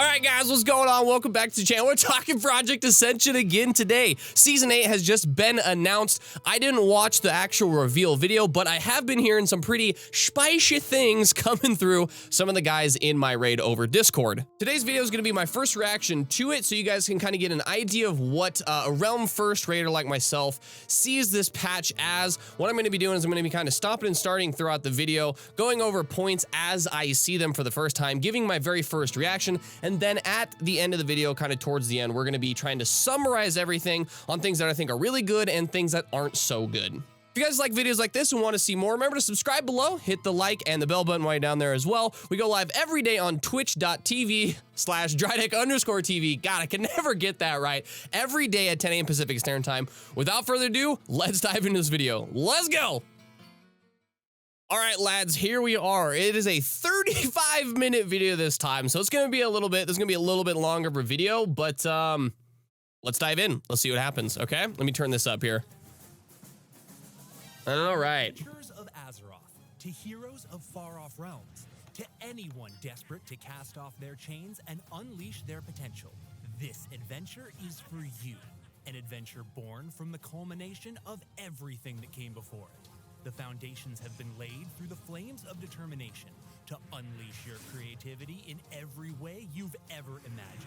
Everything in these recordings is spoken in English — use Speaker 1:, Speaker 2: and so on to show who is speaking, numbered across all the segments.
Speaker 1: All right, guys, what's going on? Welcome back to the channel. We're talking Project Ascension again today. Season 8 has just been announced. I didn't watch the actual reveal video, but I have been hearing some pretty spicy things coming through some of the guys in my raid over Discord. Today's video is going to be my first reaction to it, so you guys can kind of get an idea of what a Realm First raider like myself sees this patch as. What I'm going to be doing is I'm going to be kind of stopping and starting throughout the video, going over points as I see them for the first time, giving my very first reaction, and then at the end of the video, kind of towards the end, we're going to be trying to summarize everything on things that I think are really good and things that aren't so good. If you guys like videos like this and want to see more, remember to subscribe below, hit the like and the bell button right down there as well. We go live every day on twitch.tv/drydeck_TV. God, I can never get that right. Every day at 10 a.m. Pacific Standard Time. Without further ado, let's dive into this video. Let's go! All right, lads, here we are. It is a 35-minute video this time, so it's gonna be a little bit longer of a video, but let's dive in. Let's see what happens, okay? Let me turn this up here. All right.
Speaker 2: Adventurers of Azeroth, to heroes of far-off realms, to anyone desperate to cast off their chains and unleash their potential, this adventure is for you. An adventure born from the culmination of everything that came before it. The foundations have been laid through the flames of determination to unleash your creativity in every way you've ever imagined.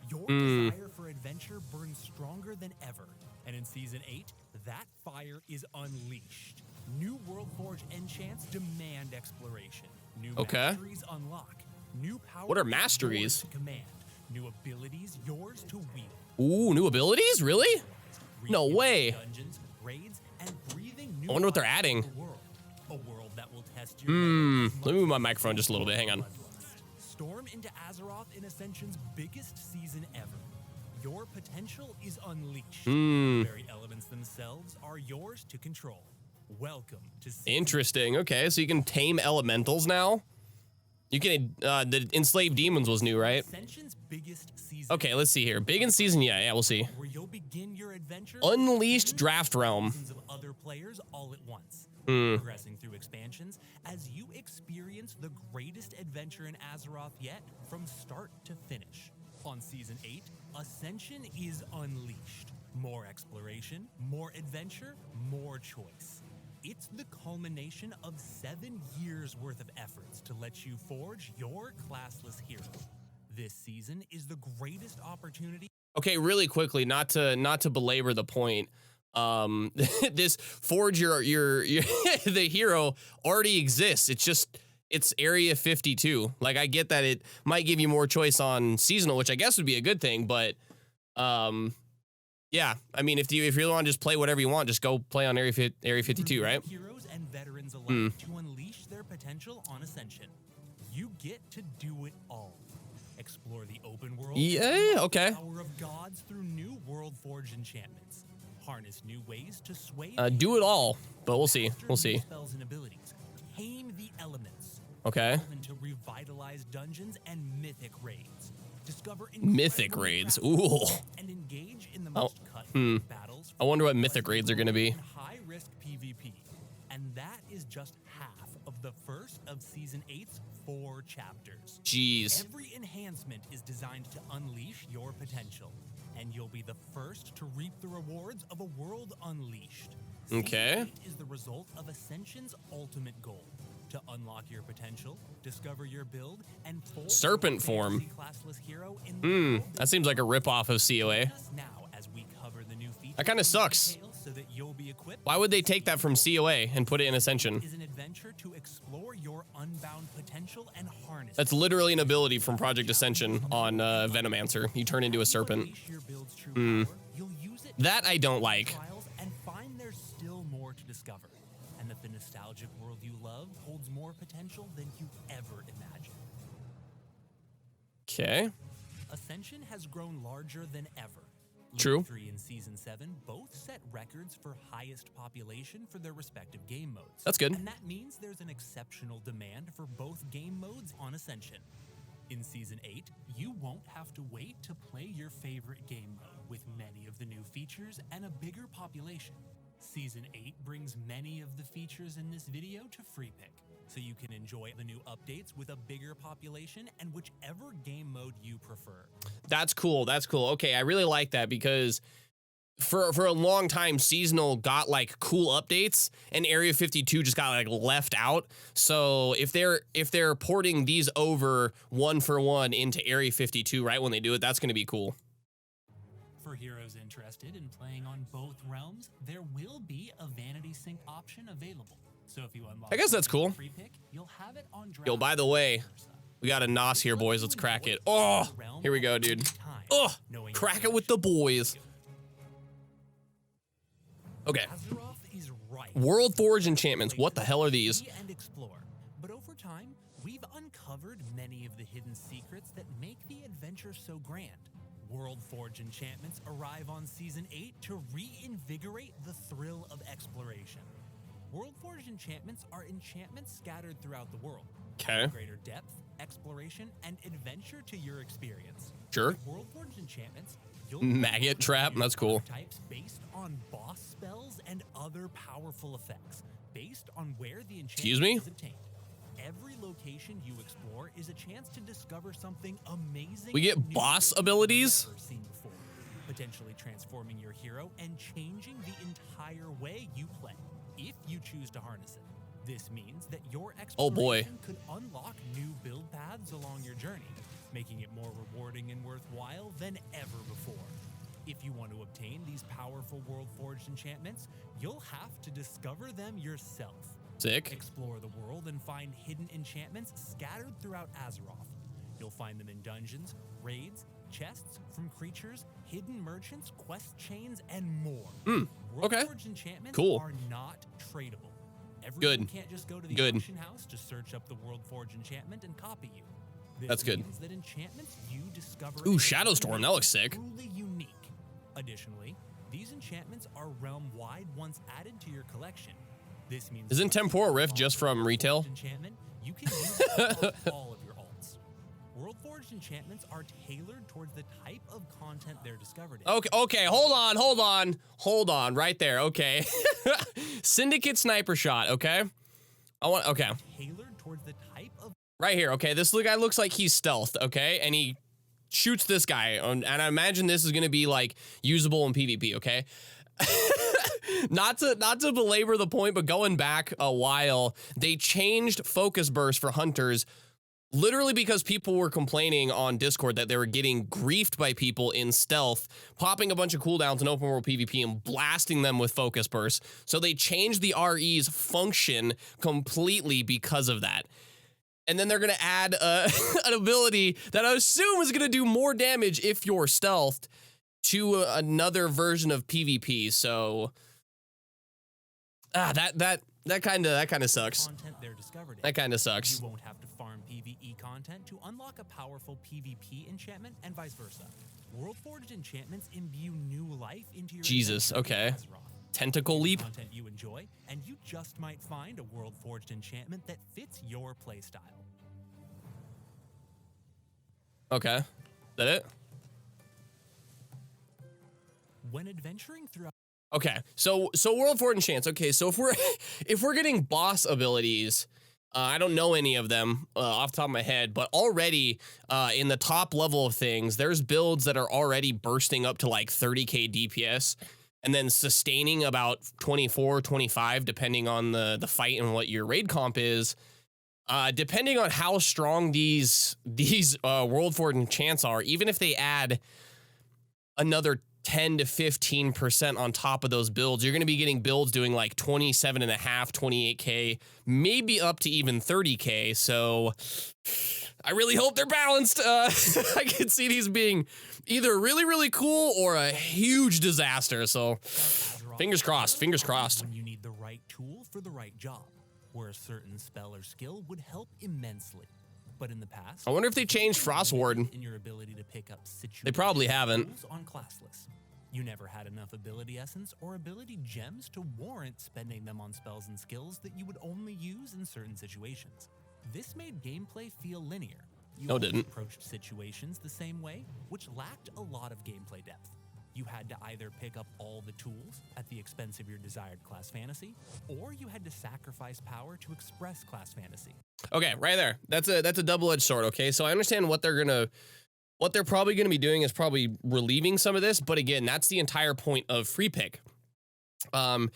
Speaker 2: Your desire for adventure burns stronger than ever, and in Season 8, that fire is unleashed. New Worldforge enchants demand exploration. New masteries unlock. New power.
Speaker 1: What are masteries?
Speaker 2: To command. New abilities yours to wield.
Speaker 1: Ooh, new abilities? Really? No way.
Speaker 2: Dungeons, raids, and breathing new
Speaker 1: I wonder what they're adding.
Speaker 2: A world that will test your
Speaker 1: Let me move my microphone just a little bit. Hang on.
Speaker 2: Storm into Azeroth in Ascension's biggest season ever. Your potential is unleashed. The very elements themselves are yours to control. Welcome to season.
Speaker 1: Interesting. Okay, so you can tame elementals now. You can the enslaved demons was new, right?
Speaker 2: Ascension's biggest season.
Speaker 1: Okay, let's see here. Big in season, yeah, we'll see.
Speaker 2: Where you'll begin your adventure.
Speaker 1: Unleashed Draft Realm.
Speaker 2: Of other players all at once. Progressing through expansions as you experience the greatest adventure in Azeroth yet from start to finish. On Season 8, Ascension is unleashed. More exploration, more adventure, more choice. It's the culmination of 7 years worth of efforts to let you forge your classless hero. This season is the greatest opportunity.
Speaker 1: Okay, really quickly, not to belabor the point. This forge your the hero already exists. It's Area 52. Like, I get that it might give you more choice on seasonal, which I guess would be a good thing, but yeah, I mean, if you really want to just play whatever you want, just go play on Area 52, right?
Speaker 2: Heroes and veterans alike to unleash their potential on Ascension. You get to do it all. Explore the open world.
Speaker 1: Yeah, okay.
Speaker 2: The power of gods through new Worldforge enchantments. Harness new ways to sway.
Speaker 1: Do it all, but we'll see. We'll see.
Speaker 2: Spells and abilities. Tame the elements.
Speaker 1: Okay.
Speaker 2: To revitalize dungeons and mythic raids. Discover
Speaker 1: mythic raids. Ooh.
Speaker 2: And engage in the most battles.
Speaker 1: I wonder what mythic raids are going to be.
Speaker 2: High risk PvP. And that is just half of the first of Season 8's 4 chapters.
Speaker 1: Jeez.
Speaker 2: Every enhancement is designed to unleash your potential. And you'll be the first to reap the rewards of a world unleashed.
Speaker 1: Okay.
Speaker 2: Season 8 is the result of Ascension's ultimate goal. To unlock your potential, discover your build, and
Speaker 1: serpent form.
Speaker 2: Classless hero in
Speaker 1: that seems like a ripoff of COA.
Speaker 2: Now, as we cover the new features,
Speaker 1: that kind of sucks.
Speaker 2: So that you'll be equipped.
Speaker 1: Why would they take that from COA and put it in Ascension?
Speaker 2: Is an adventure to explore your unbound potential and harness.
Speaker 1: That's literally an ability from Project Ascension on Venomancer. You turn into a serpent. That I don't like.
Speaker 2: And find there's still more to discover. And that the nostalgic world you love holds more potential than you ever imagined.
Speaker 1: Okay.
Speaker 2: Ascension has grown larger than ever.
Speaker 1: True.
Speaker 2: 3 and Season 7 both set records for highest population for their respective game modes.
Speaker 1: That's good.
Speaker 2: And that means there's an exceptional demand for both game modes on Ascension. In Season 8, you won't have to wait to play your favorite game mode with many of the new features and a bigger population. Season 8 brings many of the features in this video to free pick. so you can enjoy the new updates with a bigger population and whichever game mode you prefer.
Speaker 1: That's cool. That's cool. Okay, I really like that because for a long time, seasonal got like cool updates and Area 52 just got like left out. So if they're porting these over 1-for-1 into Area 52 right when they do it, that's going to be cool.
Speaker 2: For heroes interested in playing on both realms, there will be a vanity sync option available. So if you unlock,
Speaker 1: I guess that's cool.
Speaker 2: Free pick, you'll have it on draft.
Speaker 1: Yo, by the way, we got a NOS here, boys. Let's crack it. Oh, here we go, dude. Oh, crack it with the boys. Okay. World Forge enchantments. What the hell are these?
Speaker 2: And explore. But over time, we've uncovered many of the hidden secrets that make the adventure so grand. World Forge enchantments arrive on Season 8 to reinvigorate the thrill of exploration. World Forge enchantments are enchantments scattered throughout the world.
Speaker 1: Okay.
Speaker 2: Greater depth, exploration, and adventure to your experience.
Speaker 1: Sure.
Speaker 2: With World Forge enchantments, you'll
Speaker 1: Maggot trap. That's cool.
Speaker 2: Types based on boss spells and other powerful effects based on where the enchantment is obtained. Every location you explore is a chance to discover something amazing.
Speaker 1: We get boss abilities.
Speaker 2: Never seen before, potentially transforming your hero and changing the entire way you play if you choose to harness it. This means that your exploration could unlock new build paths along your journey, making it more rewarding and worthwhile than ever before. If you want to obtain these powerful World Forged enchantments, you'll have to discover them yourself.
Speaker 1: Sick.
Speaker 2: Explore the world and find hidden enchantments scattered throughout Azeroth. You'll find them in dungeons, raids, chests from creatures, hidden merchants, quest chains, and more. World Forged enchantments are not tradable. Everyone can't just go to the auction house to search up the World Forged enchantment and copy you.
Speaker 1: That's good.
Speaker 2: Means that enchantments you discover
Speaker 1: Ooh, Shadowstorm, that looks sick.
Speaker 2: Truly unique. Additionally, these enchantments are realm-wide once added to your collection. This means
Speaker 1: Isn't Temporal Rift just from retail?
Speaker 2: Enchantment, you can use it on all of your alts. World Forged enchantments are tailored towards the type of content they're discovered in.
Speaker 1: Okay, hold on, right there, okay. Syndicate Sniper Shot, okay?
Speaker 2: Tailored towards the type of
Speaker 1: right here, okay, this guy looks like he's stealthed, okay? And he shoots this guy, and I imagine this is gonna be like usable in PvP, okay? Not to belabor the point, but going back a while, they changed focus burst for hunters literally because people were complaining on Discord that they were getting griefed by people in stealth, popping a bunch of cooldowns in open world PvP and blasting them with focus burst. So they changed the RE's function completely because of that. And then they're going to add an ability that I assume is going to do more damage if you're stealthed to another version of PvP. So that kind of sucks. That kind of sucks.
Speaker 2: You won't have to farm PvE content to unlock a powerful PvP enchantment and vice versa. World Forged enchantments imbue new life into your
Speaker 1: Jesus, okay. Tentacle leap.
Speaker 2: Content you enjoy, and you just might find a World Forged enchantment that fits your playstyle.
Speaker 1: Okay. Is that it?
Speaker 2: When adventuring throughout
Speaker 1: Okay, so World Forged enchants. Okay, so if we're getting boss abilities, I don't know any of them off the top of my head, but already in the top level of things, there's builds that are already bursting up to like 30k DPS and then sustaining about 24, 25, depending on the fight and what your raid comp is. Depending on how strong these World Forged enchants are, even if they add another 10 to 15% on top of those builds, you're going to be getting builds doing like 27.5, 28k, maybe up to even 30k. So I really hope they're balanced. I can see these being either really, really cool or a huge disaster. So fingers crossed, fingers crossed.
Speaker 2: When you need the right tool for the right job, where a certain spell or skill would help immensely. But in the past,
Speaker 1: I wonder if they changed Frost Warden.
Speaker 2: In your ability to pick up
Speaker 1: they probably haven't.
Speaker 2: On Classless. You never had enough ability essence or ability gems to warrant spending them on spells and skills that you would only use in certain situations. This made gameplay feel linear. You
Speaker 1: didn't.
Speaker 2: approached situations the same way, which lacked a lot of gameplay depth. You had to either pick up all the tools at the expense of your desired class fantasy, or you had to sacrifice power to express class fantasy.
Speaker 1: Okay, right there. That's a double-edged sword, okay? So I understand what they're probably gonna be doing is probably relieving some of this, but again, that's the entire point of free pick. And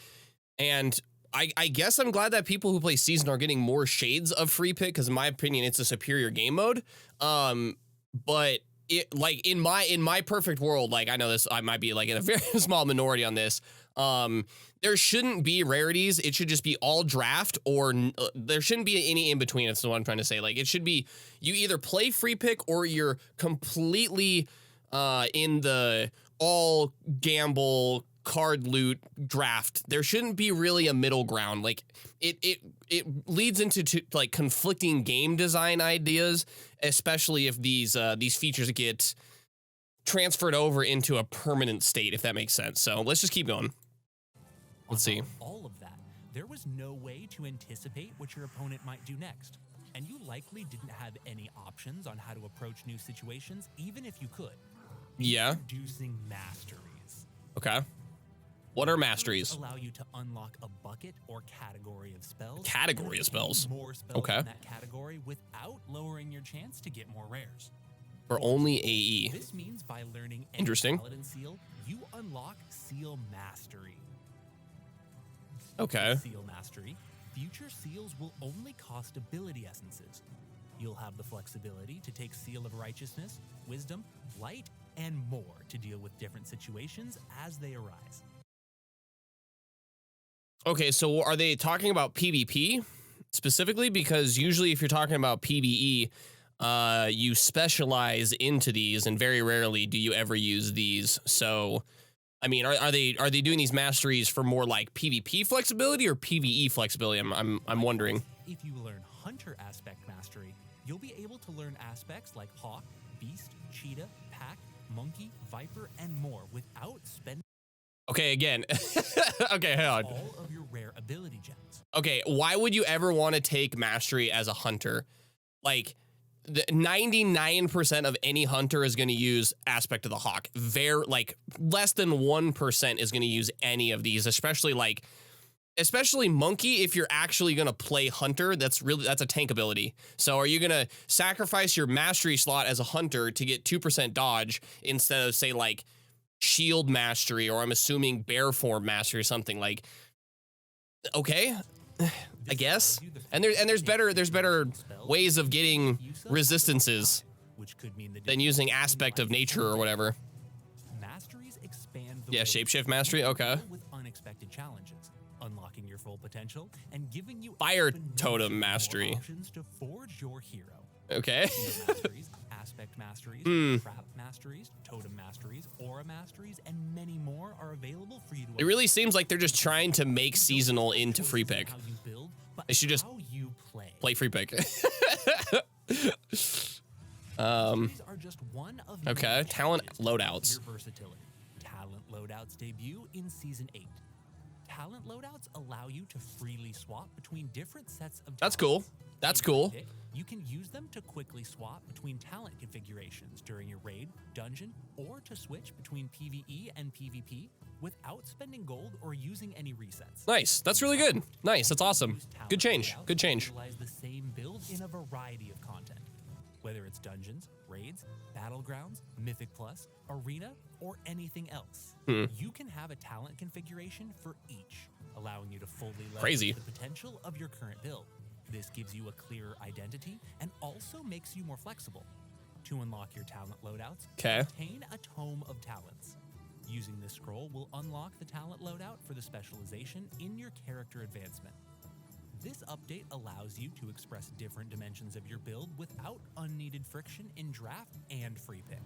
Speaker 1: I guess I'm glad that people who play season are getting more shades of free pick, because in my opinion, it's a superior game mode. But it, like, in my perfect world, like, I know this, I might be like in a very small minority on this. There shouldn't be rarities. It should just be all draft, or there shouldn't be any in between. That's what I'm trying to say. Like, it should be, you either play free pick or you're completely in the all gamble card loot draft. There shouldn't be really a middle ground. Like, it leads into like conflicting game design ideas, especially if these features get transferred over into a permanent state, if that makes sense. So let's just keep going. Let's see.
Speaker 2: All of that, there was no way to anticipate what your opponent might do next, and you likely didn't have any options on how to approach new situations, even if you could.
Speaker 1: Yeah.
Speaker 2: Introducing masteries.
Speaker 1: Okay. What are masteries?
Speaker 2: Allow you to unlock a bucket or category of spells.
Speaker 1: Category of spells.
Speaker 2: More spells
Speaker 1: Okay.
Speaker 2: in that category without lowering your chance to get more rares.
Speaker 1: For only AE.
Speaker 2: This means by learning any
Speaker 1: Interesting.
Speaker 2: Paladin seal, you unlock Seal Mastery.
Speaker 1: Okay.
Speaker 2: Seal Mastery, future seals will only cost ability essences. You'll have the flexibility to take Seal of Righteousness, Wisdom, Light, and more to deal with different situations as they arise.
Speaker 1: Okay, so are they talking about PvP specifically? Because usually if you're talking about PvE, you specialize into these, and very rarely do you ever use these. So, I mean, are they doing these masteries for more like PvP flexibility or PvE flexibility? I'm wondering.
Speaker 2: If you learn Hunter Aspect Mastery, you'll be able to learn aspects like Hawk, Beast, Cheetah, Pack, Monkey, Viper, and more without spending
Speaker 1: Okay, again. Okay, hang on.
Speaker 2: all of your rare ability gems.
Speaker 1: Okay, why would you ever want to take mastery as a hunter? Like, the 99% of any hunter is going to use Aspect of the Hawk. Like, less than 1% is going to use any of these, especially Monkey. If you're actually going to play hunter, that's a tank ability. So are you going to sacrifice your mastery slot as a hunter to get 2% dodge instead of, say, like, shield mastery, or I'm assuming bear form mastery or something? Like, okay, I guess. And there's better ways of getting resistances than using Aspect of Nature or whatever.
Speaker 2: Masteries expand the
Speaker 1: Yeah,
Speaker 2: way
Speaker 1: shapeshift
Speaker 2: you
Speaker 1: mastery, okay.
Speaker 2: deal with unexpected challenges, unlocking your full potential and giving you
Speaker 1: Fire
Speaker 2: even
Speaker 1: totem
Speaker 2: more
Speaker 1: mastery.
Speaker 2: options to forge your hero.
Speaker 1: Okay.
Speaker 2: Shield masteries, aspect masteries, trap masteries, totem masteries, aura masteries, and many more are available for you to.
Speaker 1: It really seems like they're just trying to make seasonal into free pick.
Speaker 2: How you build, but
Speaker 1: They should just
Speaker 2: how you play.
Speaker 1: play free pick.
Speaker 2: Masteries are just one of
Speaker 1: Okay,
Speaker 2: many
Speaker 1: talent
Speaker 2: changes to
Speaker 1: loadouts.
Speaker 2: Your versatility. Talent loadouts debut in season 8. Talent loadouts allow you to freely swap between different sets of talents.
Speaker 1: That's cool. That's cool.
Speaker 2: You can use them to quickly swap between talent configurations during your raid, dungeon, or to switch between PvE and PvP without spending gold or using any resets.
Speaker 1: Nice. That's really good. Nice. That's awesome. Good change. Good change.
Speaker 2: Utilize the same build in a variety of content, whether it's dungeons, raids, battlegrounds, Mythic Plus, arena, or anything else. You can have a talent configuration for each, allowing you to fully leverage
Speaker 1: Crazy.
Speaker 2: the potential of your current build. This gives you a clearer identity and also makes you more flexible. To unlock your talent loadouts,
Speaker 1: Okay.
Speaker 2: obtain a Tome of Talents. Using this scroll will unlock the talent loadout for the specialization in your character advancement. This update allows you to express different dimensions of your build without unneeded friction in draft and free pick.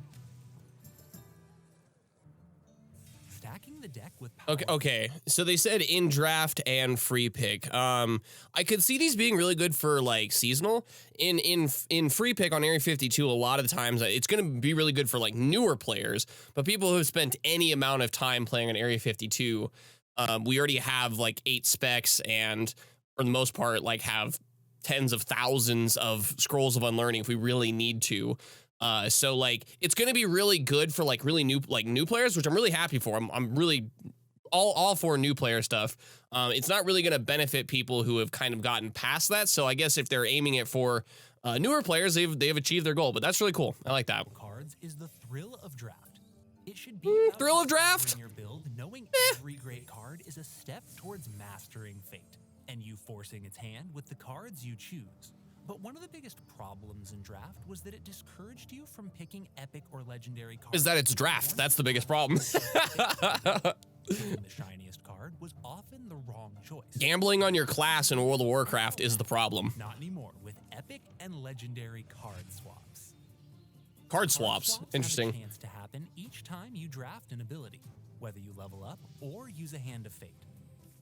Speaker 2: Stacking the deck with power.
Speaker 1: Okay. So they said in draft and free pick. I could see these being really good for like seasonal. In free pick on Area 52, a lot of the times it's going to be really good for like newer players, but people who've spent any amount of time playing on Area 52, we already have like 8 specs and for the most part like have tens of thousands of scrolls of unlearning if we really need to. So like it's gonna be really good for like really new players, which I'm really happy for. I'm really all for new player stuff. It's not really gonna benefit people who have kind of gotten past that. So I guess if they're aiming it for newer players, they've achieved their goal. But that's really cool. I like that.
Speaker 2: Cards is the thrill of draft. It should be
Speaker 1: thrill of draft.
Speaker 2: your build, knowing every great card is a step towards mastering fate, and you forcing its hand with the cards you choose. But one of the biggest problems in draft was that it discouraged you from picking epic or legendary cards.
Speaker 1: Is that it's draft? That's the biggest problem.
Speaker 2: The shiniest card was often the wrong choice.
Speaker 1: Gambling on your class in World of Warcraft is the problem.
Speaker 2: Not anymore with epic and legendary card swaps.
Speaker 1: Card swaps. Interesting.
Speaker 2: Have a chance to happen each time you draft an ability, whether you level up or use a hand of fate.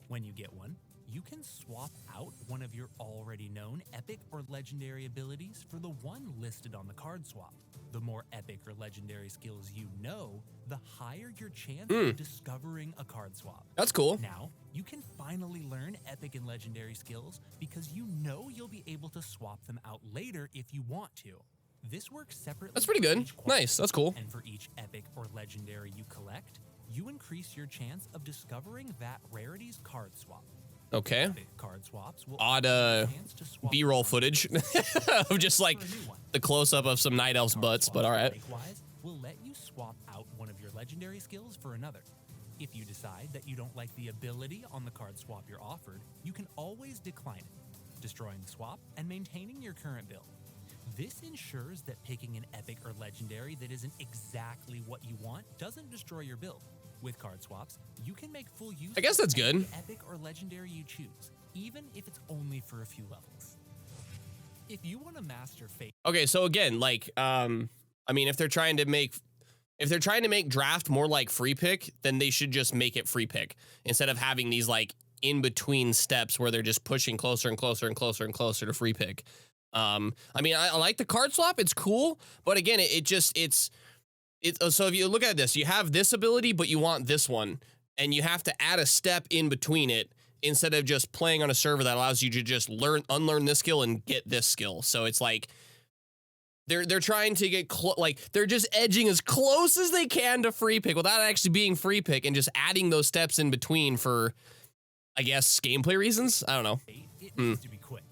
Speaker 2: When you get one, you can swap out one of your already known epic or legendary abilities for the one listed on the card swap. The more epic or legendary skills you know, the higher your chance of discovering a card swap.
Speaker 1: That's cool.
Speaker 2: Now, you can finally learn epic and legendary skills because you know you'll be able to swap them out later if you want to. This works separately.
Speaker 1: That's pretty good. Nice. That's cool.
Speaker 2: And for each epic or legendary you collect, you increase your chance of discovering that rarity's card swap.
Speaker 1: Okay.
Speaker 2: Epic card swaps will
Speaker 1: Odd B-roll footage of just like the close-up of some night elves' butts, but all right.
Speaker 2: Likewise, will let you swap out one of your legendary skills for another. If you decide that you don't like the ability on the card swap you're offered, you can always decline it, destroying the swap and maintaining your current build. This ensures that picking an epic or legendary that isn't exactly what you want doesn't destroy your build. With card swaps, you can make full use
Speaker 1: I guess that's
Speaker 2: of
Speaker 1: good.
Speaker 2: any epic or legendary you choose, even if it's only for a few levels. If you want to master fate.
Speaker 1: Okay, so again, like I mean, if they're trying to make draft more like free pick, then they should just make it free pick instead of having these like in between steps where they're just pushing closer and closer and closer and closer to free pick. I mean, I like the card swap. It's cool, but again, it's so if you look at this, you have this ability, but you want this one, and you have to add a step in between it instead of just playing on a server that allows you to just unlearn this skill and get this skill. So it's like they're trying to get they're just edging as close as they can to free pick without actually being free pick and just adding those steps in between for, I guess, gameplay reasons. I don't know.
Speaker 2: It needs to be quick.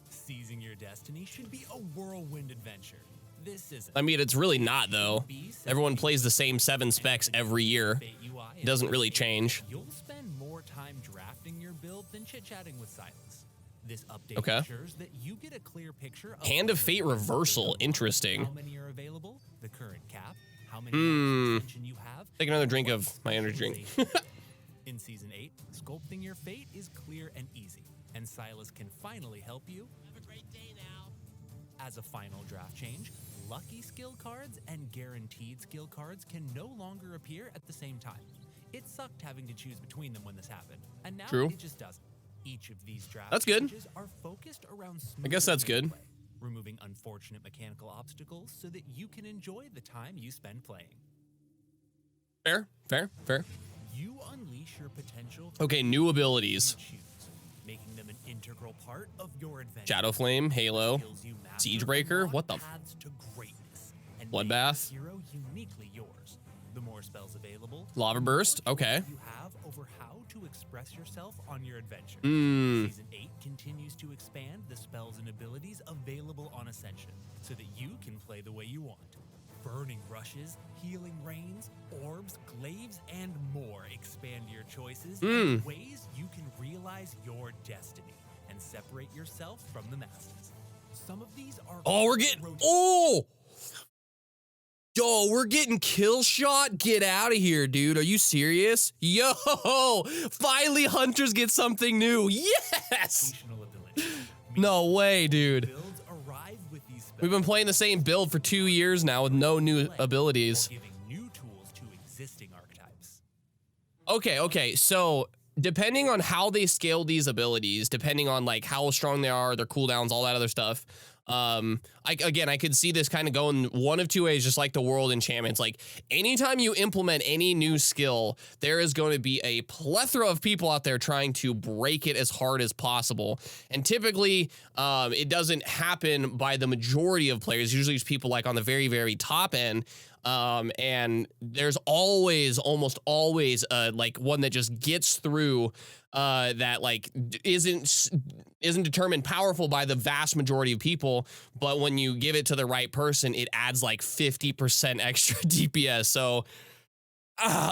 Speaker 2: Seizing your destiny should be a whirlwind adventure. This isn't.
Speaker 1: I mean, it's really not, though. Everyone plays the same 7 specs every year. It doesn't really change.
Speaker 2: You'll spend more time drafting your build than chit-chatting with Silas. This update
Speaker 1: Okay.
Speaker 2: ensures that you get a clear picture of
Speaker 1: Hand of Fate reversal. Interesting.
Speaker 2: how many are available, the current cap, how many extension you have.
Speaker 1: Take another drink of my energy drink.
Speaker 2: In Season 8, sculpting your fate is clear and easy, and Silas can finally help you.
Speaker 3: Have a great day now.
Speaker 2: As a final draft change, lucky skill cards and guaranteed skill cards can no longer appear at the same time. It sucked having to choose between them when this happened, and now
Speaker 1: True.
Speaker 2: it just doesn't. Each of these draft
Speaker 1: That's good.
Speaker 2: changes are focused around
Speaker 1: I guess that's
Speaker 2: smoother
Speaker 1: good.
Speaker 2: gameplay, removing unfortunate mechanical obstacles so that you can enjoy the time you spend playing.
Speaker 1: Fair.
Speaker 2: You unleash your potential.
Speaker 1: Okay, new abilities.
Speaker 2: Choose, making them an integral part of your adventure.
Speaker 1: Shadow Flame, Halo,
Speaker 2: Skills you master
Speaker 1: Siegebreaker,
Speaker 2: unlock
Speaker 1: what the
Speaker 2: paths to greatness and
Speaker 1: Bloodbath?
Speaker 2: make the hero uniquely yours. The more spells available,
Speaker 1: Lava Burst,
Speaker 2: the more
Speaker 1: okay.
Speaker 2: choice you have over how to express yourself on your adventure. Season 8 continues to expand the spells and abilities available on Ascension so that you can play the way you want. Burning rushes, healing rains, orbs, glaives, and more expand your choices in ways you can realize your destiny and separate yourself from the masses. Some of these are
Speaker 1: Oh, we're getting Yo, we're getting kill shot. Get out of here, dude. Are you serious? Yo, finally Hunters get something new. Yes.
Speaker 2: additional abilities.
Speaker 1: No way, dude.
Speaker 2: Builds arrive with these spells,
Speaker 1: We've been playing the same build for 2 years now with no new abilities.
Speaker 2: giving new tools to existing archetypes.
Speaker 1: Okay. So depending on how they scale these abilities, depending on like how strong they are, their cooldowns, all that other stuff, I could see this kind of going one of two ways, just like the world enchantments. Like anytime you implement any new skill, there is going to be a plethora of people out there trying to break it as hard as possible. And typically, it doesn't happen by the majority of players. Usually it's people like on the very, very top end. And there's almost always, like one that just gets through, that like isn't determined powerful by the vast majority of people, but when you give it to the right person, it adds like 50% extra DPS. So,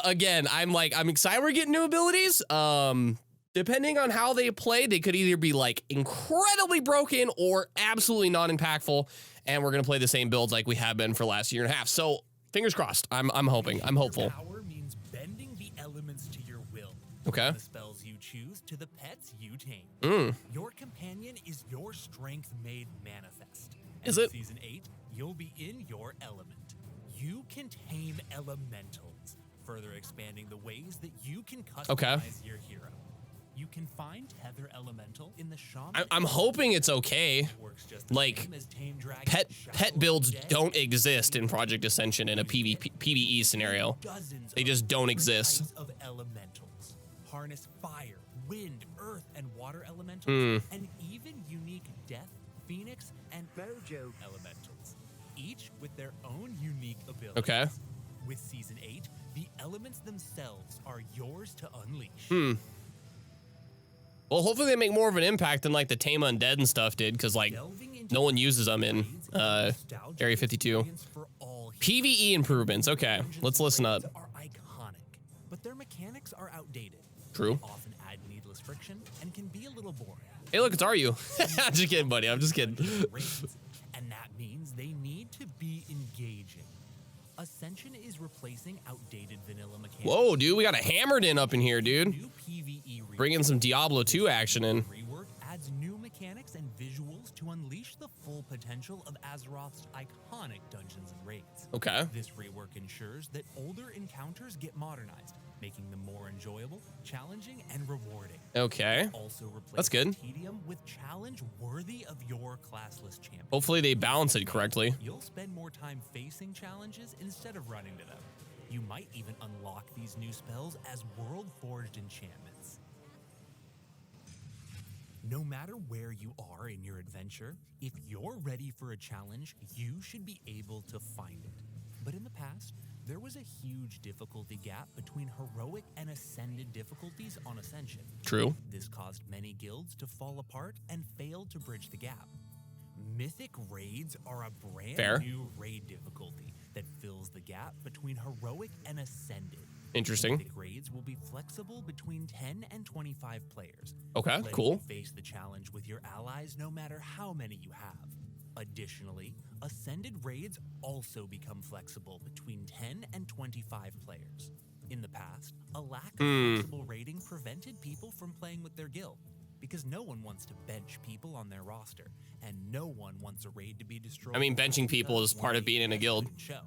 Speaker 1: again, I'm excited we're getting new abilities. Depending on how they play, they could either be like incredibly broken or absolutely not impactful. And we're going to play the same builds like we have been for the last year and a half. So fingers crossed. I'm hopeful.
Speaker 2: Power means bending the elements to your will.
Speaker 1: Okay.
Speaker 2: From the spells you choose to the pets you tame. Your companion is your strength made manifest.
Speaker 1: Is
Speaker 2: And
Speaker 1: it?
Speaker 2: in Season 8, you'll be in your element. You can tame elementals, further expanding the ways that you can customize your hero. You can find Tether Elemental in the Shaman.
Speaker 1: I'm hoping it's okay.
Speaker 2: It works just the
Speaker 1: Like,
Speaker 2: same as Tame Dragon,
Speaker 1: Pet
Speaker 2: Shadow
Speaker 1: builds
Speaker 2: Dead,
Speaker 1: don't exist in Project Ascension in a PvE scenario.
Speaker 2: dozens
Speaker 1: They
Speaker 2: of
Speaker 1: just don't
Speaker 2: different
Speaker 1: exist.
Speaker 2: types of elementals. Harness fire, wind, earth, and water elementals, and even unique death, phoenix, and mojo elementals, each with their own unique abilities.
Speaker 1: Okay.
Speaker 2: With Season 8, the elements themselves are yours to unleash.
Speaker 1: Well, hopefully they make more of an impact than like the Tame Undead and stuff did, because like no one uses them in Area 52. PvE improvements. Okay, let's listen up.
Speaker 2: Are iconic, but their mechanics are outdated.
Speaker 1: True.
Speaker 2: They often add needless friction and can be a little boring.
Speaker 1: Hey, look, it's Aryu. I'm just kidding, buddy. I'm just kidding.
Speaker 2: And that means they need to be engaging. Ascension is replacing outdated vanilla mechanics.
Speaker 1: Whoa, dude, we got a Hammered in up in here, dude.
Speaker 2: New PvE rework.
Speaker 1: Bringing some Diablo 2 action in.
Speaker 2: Rework adds new mechanics and visuals to unleash the full potential of Azeroth's iconic dungeons and raids.
Speaker 1: Okay.
Speaker 2: This rework ensures that older encounters get modernized, making them more enjoyable, challenging, and rewarding.
Speaker 1: Okay.
Speaker 2: Also replace
Speaker 1: That's good.
Speaker 2: tedium with challenge worthy of your classless champion.
Speaker 1: Hopefully they balance it correctly.
Speaker 2: You'll spend more time facing challenges instead of running to them. You might even unlock these new spells as world-forged enchantments. No matter where you are in your adventure, if you're ready for a challenge, you should be able to find it. But in the past, there was a huge difficulty gap between heroic and ascended difficulties on Ascension.
Speaker 1: True.
Speaker 2: This caused many guilds to fall apart and failed to bridge the gap. Mythic raids are a brand new raid difficulty that fills the gap between heroic and ascended.
Speaker 1: Interesting.
Speaker 2: Mythic raids will be flexible between 10 and 25 players.
Speaker 1: Okay,
Speaker 2: letting
Speaker 1: cool.
Speaker 2: you face the challenge with your allies no matter how many you have. Additionally, ascended raids also become flexible between 10 and 25 players. In the past, a lack of flexible raiding prevented people from playing with their guild, because no one wants to bench people on their roster, and no one wants a raid to be destroyed.
Speaker 1: I mean, benching people is part of being in a guild.
Speaker 2: Show.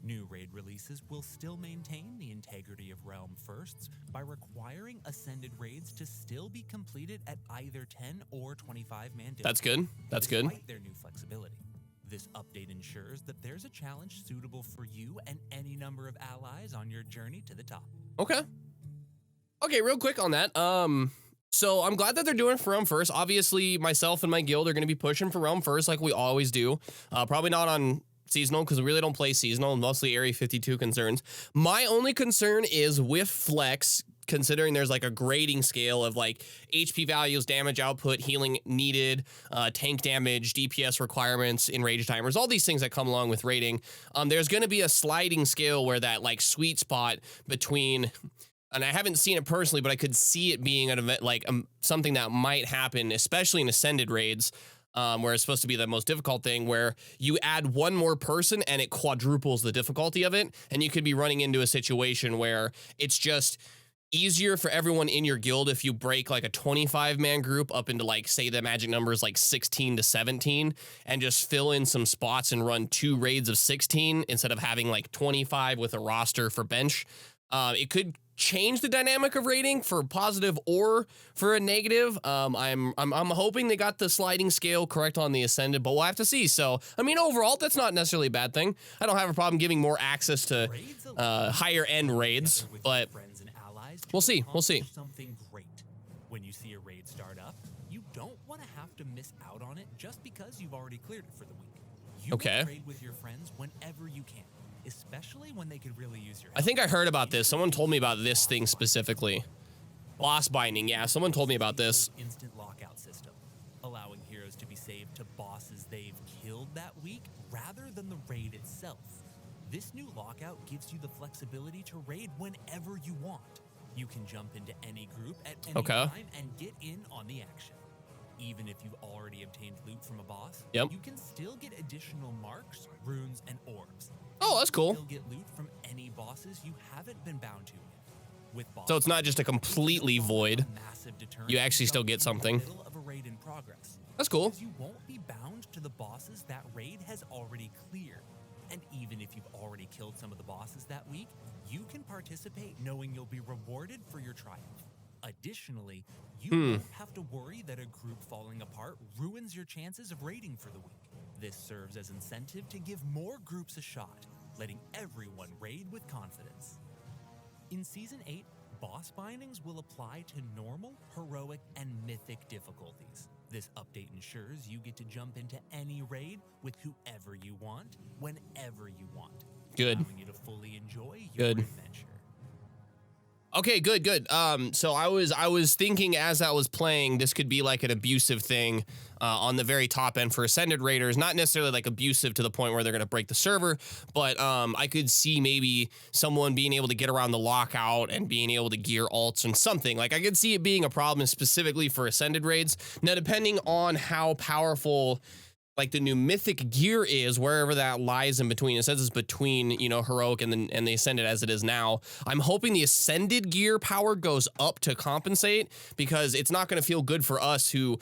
Speaker 2: New raid releases will still maintain the integrity of Realm Firsts by requiring ascended raids to still be completed at either 10 or 25 man difficulty.
Speaker 1: That's good. That's good.
Speaker 2: Despite their new flexibility. This update ensures that there's a challenge suitable for you and any number of allies on your journey to the top.
Speaker 1: Okay. Okay, real quick on that. So I'm glad that they're doing it for Realm First. Obviously, myself and my guild are going to be pushing for Realm First like we always do. Probably not on seasonal, because we really don't play seasonal, mostly Area 52 concerns. My only concern is with Flex, considering there's like a grading scale of like HP values, damage output, healing needed, tank damage, DPS requirements, enrage timers, all these things that come along with rating. There's going to be a sliding scale where that like sweet spot between, and I haven't seen it personally, but I could see it being an event, like something that might happen, especially in Ascended raids, where it's supposed to be the most difficult thing, where you add one more person and it quadruples the difficulty of it. And you could be running into a situation where it's just easier for everyone in your guild if you break like a 25-man group up into like, say the magic number is like 16 to 17 and just fill in some spots and run 2 raids of 16 instead of having like 25 with a roster for bench. It could change the dynamic of rating for positive or for a negative. I'm hoping they got the sliding scale correct on the Ascended, but we'll have to see. So, I mean, overall, that's not necessarily a bad thing. I don't have a problem giving more access to higher end raids, but we'll see. We'll see.
Speaker 2: Something great. When you see a raid start up, you don't want to have to miss out on it just because you've already cleared it for the week. You can raid with your friends whenever you can, especially when they could really use your help.
Speaker 1: I think I heard about this. Someone told me about this thing specifically. Boss binding, yeah, someone told me about this.
Speaker 2: Instant lockout system, allowing heroes to be saved to bosses they've killed that week rather than the raid itself. This new lockout gives you the flexibility to raid whenever you want. You can jump into any group at any time and get in on the action. Even if you've already obtained loot from a boss, you can still get additional marks, runes, and orbs.
Speaker 1: Oh, that's cool.
Speaker 2: Still get loot from any bosses you haven't been bound to. With bosses,
Speaker 1: so it's not just a completely void. You actually still get something.
Speaker 2: Middle of a raid in progress.
Speaker 1: That's cool.
Speaker 2: You won't be bound to the bosses that raid has already cleared. And even if you've already killed some of the bosses that week, you can participate knowing you'll be rewarded for your triumph. Additionally, you won't have to worry that a group falling apart ruins your chances of raiding for the week. This serves as incentive to give more groups a shot, letting everyone raid with confidence. In Season 8, boss bindings will apply to normal, heroic, and mythic difficulties. This update ensures you get to jump into any raid with whoever you want, whenever you want.
Speaker 1: Good.
Speaker 2: Allowing you to fully enjoy your adventure.
Speaker 1: Okay, good. So I was thinking as I was playing, this could be like an abusive thing on the very top end for Ascended Raiders. Not necessarily like abusive to the point where they're going to break the server, but I could see maybe someone being able to get around the lockout and being able to gear alts and something. Like I could see it being a problem specifically for Ascended raids. Now, depending on how powerful like the new mythic gear is, wherever that lies in between. It says it's between, you know, heroic and the Ascended as it is now. I'm hoping the Ascended gear power goes up to compensate, because it's not going to feel good for us who,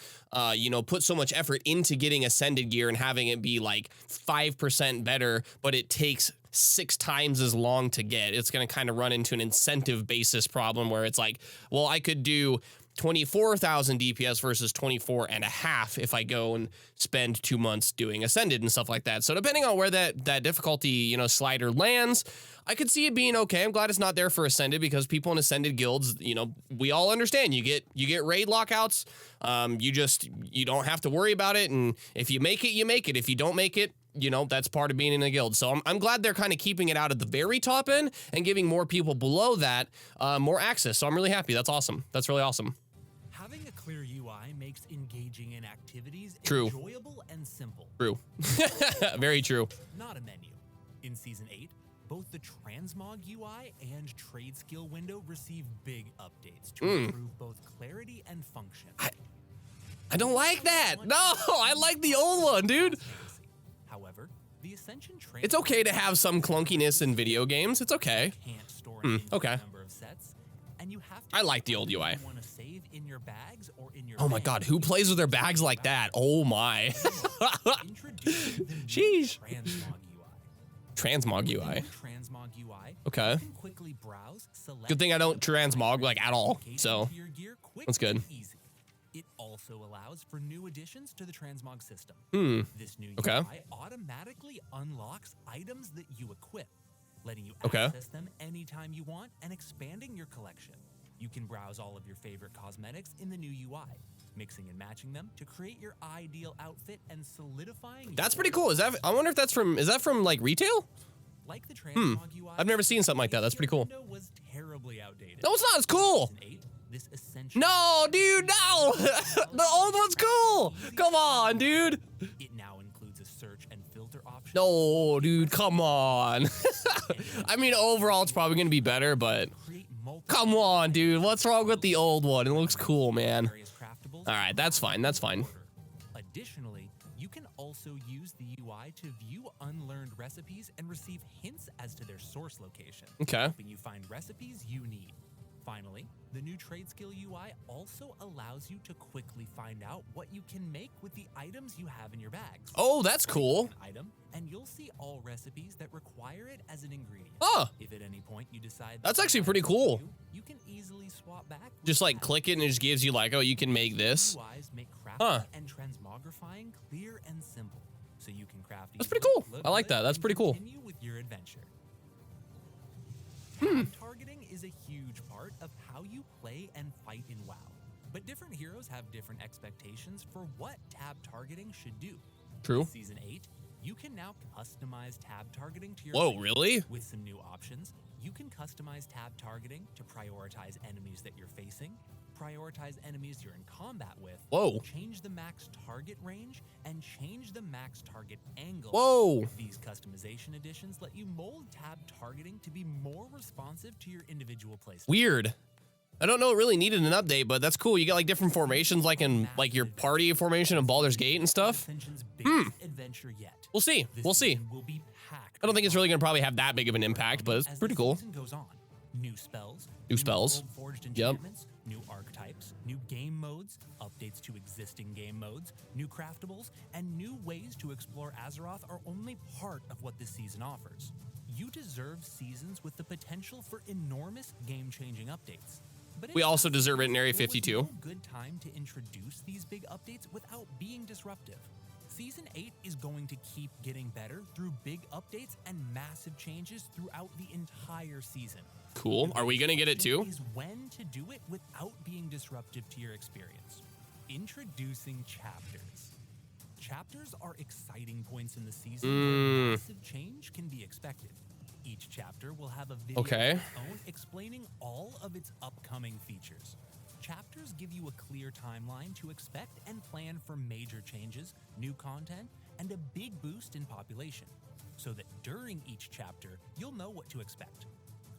Speaker 1: you know, put so much effort into getting Ascended gear and having it be like 5% better, but it takes 6 times as long to get. It's going to kind of run into an incentive basis problem where it's like, well, I could do 24,000 DPS versus 24.5 if I go and spend 2 months doing Ascended and stuff like that. So depending on where that difficulty, you know, slider lands, I could see it being okay. I'm glad it's not there for Ascended, because people in Ascended guilds, you know, we all understand you get raid lockouts. You don't have to worry about it, and if you make it, you make it. If you don't make it, you know, that's part of being in a guild. So I'm glad they're kind of keeping it out at the very top end and giving more people below that more access. So I'm really happy. That's awesome. That's really awesome.
Speaker 2: Having a clear UI makes engaging in activities enjoyable and simple.
Speaker 1: True. Very true.
Speaker 2: Not a menu. In Season 8, both the Transmog UI and Trade Skill window receive big updates to improve both clarity and function.
Speaker 1: I don't like that. No, I like the old one, dude.
Speaker 2: However, the Ascension Transmog,
Speaker 1: it's okay to have some clunkiness in video games. It's okay.
Speaker 2: Can't store an infinite number of sets, and you have to
Speaker 1: I like the old UI.
Speaker 2: want to save in your bags or in your
Speaker 1: Oh my god, who plays with their bags like that? Oh my. Sheesh.
Speaker 2: Transmog UI.
Speaker 1: Transmog UI.
Speaker 2: Transmog UI.
Speaker 1: Okay.
Speaker 2: You can quickly browse, select,
Speaker 1: Good thing I don't transmog like at all. So
Speaker 2: your gear quick
Speaker 1: that's good.
Speaker 2: and easy. It also allows for new additions to the transmog system. This new UI automatically unlocks items that you equip, letting you access them anytime you want and expanding your collection. You can browse all of your favorite cosmetics in the new UI, mixing and matching them to create your ideal outfit and solidifying.
Speaker 1: That's pretty cool. I wonder if that's from like retail?
Speaker 2: Like the Transmog UI,
Speaker 1: I've never seen something like that. That's pretty cool.
Speaker 2: Was terribly outdated.
Speaker 1: No, it's not. It's cool.
Speaker 2: This Ascension.
Speaker 1: No, dude, no. The old one's cool. Come on, dude.
Speaker 2: It now includes a search and filter option.
Speaker 1: No, dude, come on. I mean, overall, it's probably going to be better, but come on, dude. What's wrong with the old one? It looks cool, man. All right, that's fine. That's fine.
Speaker 2: Additionally, you can also use the UI to view unlearned recipes and receive hints as to their source location,
Speaker 1: Okay.
Speaker 2: helping you find recipes you need. Finally, the new trade skill UI also allows you to quickly find out what you can make with the items you have in your bags.
Speaker 1: Oh, that's cool.
Speaker 2: An item, and you'll see all recipes that require it as an ingredient.
Speaker 1: Oh,
Speaker 2: If at any point you decide
Speaker 1: that's actually pretty cool.
Speaker 2: You can easily swap back.
Speaker 1: Just like click it and it just gives you like, oh, you can make this.
Speaker 2: UIs make crafting and transmogrifying clear and simple, so you can craft.
Speaker 1: That's pretty cool. I like that. That's pretty cool.
Speaker 2: Continue with your adventure. Tab targeting is a huge part of how you play and fight in WoW, but different heroes have different expectations for what tab targeting should do.
Speaker 1: True.
Speaker 2: With Season 8, you can now customize tab targeting to your
Speaker 1: Whoa,
Speaker 2: liking.
Speaker 1: really?
Speaker 2: With some new options, you can customize tab targeting to prioritize enemies that you're facing, prioritize enemies you're in combat with,
Speaker 1: Whoa.
Speaker 2: change the max target range, and change the max target angle.
Speaker 1: Whoa.
Speaker 2: These customization additions let you mold tab targeting to be more responsive to your individual playstyle.
Speaker 1: Weird. I don't know it really needed an update, but that's cool. You got like different formations, like in like your party formation in Baldur's Gate and stuff.
Speaker 2: Ascension's biggest adventure yet.
Speaker 1: We'll see.
Speaker 2: This
Speaker 1: We'll see.
Speaker 2: season will be packed
Speaker 1: I don't think it's really gonna probably have that big of an impact, but it's
Speaker 2: as
Speaker 1: pretty
Speaker 2: the
Speaker 1: cool.
Speaker 2: season goes on. New spells,
Speaker 1: New spells.
Speaker 2: forged
Speaker 1: Yep.
Speaker 2: enchantments, new archetypes, new game modes, updates to existing game modes, new craftables, and new ways to explore Azeroth are only part of what this season offers. You deserve seasons with the potential for enormous game-changing updates. But
Speaker 1: We
Speaker 2: in
Speaker 1: also
Speaker 2: past
Speaker 1: deserve it in
Speaker 2: seasons,
Speaker 1: Area
Speaker 2: there was
Speaker 1: 52.
Speaker 2: no good time to introduce these big updates without being disruptive. Season 8 is going to keep getting better through big updates and massive changes throughout the entire season.
Speaker 1: Cool. Are we gonna get it too?
Speaker 2: Is when to do it without being disruptive to your experience. Introducing chapters. Chapters are exciting points in the season where massive change can be expected. Each chapter will have a video of its own explaining all of its upcoming features. Chapters give you a clear timeline to expect and plan for major changes, new content, and a big boost in population, so that during each chapter, you'll know what to expect.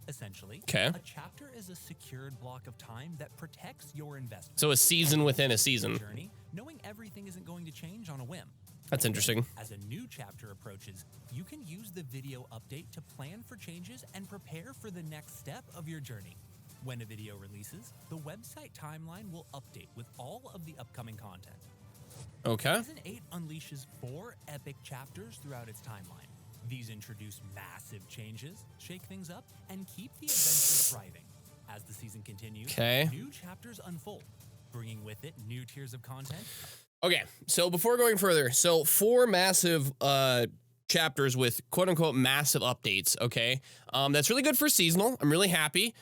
Speaker 2: Essentially, a chapter is a secured block of time that protects your investment.
Speaker 1: So a season within a season.
Speaker 2: Journey, knowing everything isn't going to change on a whim.
Speaker 1: That's interesting.
Speaker 2: As a new chapter approaches, you can use the video update to plan for changes and prepare for the next step of your journey. When a video releases, the website timeline will update with all of the upcoming content.
Speaker 1: Okay.
Speaker 2: Season 8 unleashes 4 epic chapters throughout its timeline. These introduce massive changes, shake things up, and keep the adventure thriving. As the season continues, new chapters unfold, bringing with it new tiers of content.
Speaker 1: Okay, so before going further, so 4 massive chapters with quote-unquote massive updates, okay? That's really good for seasonal. I'm really happy.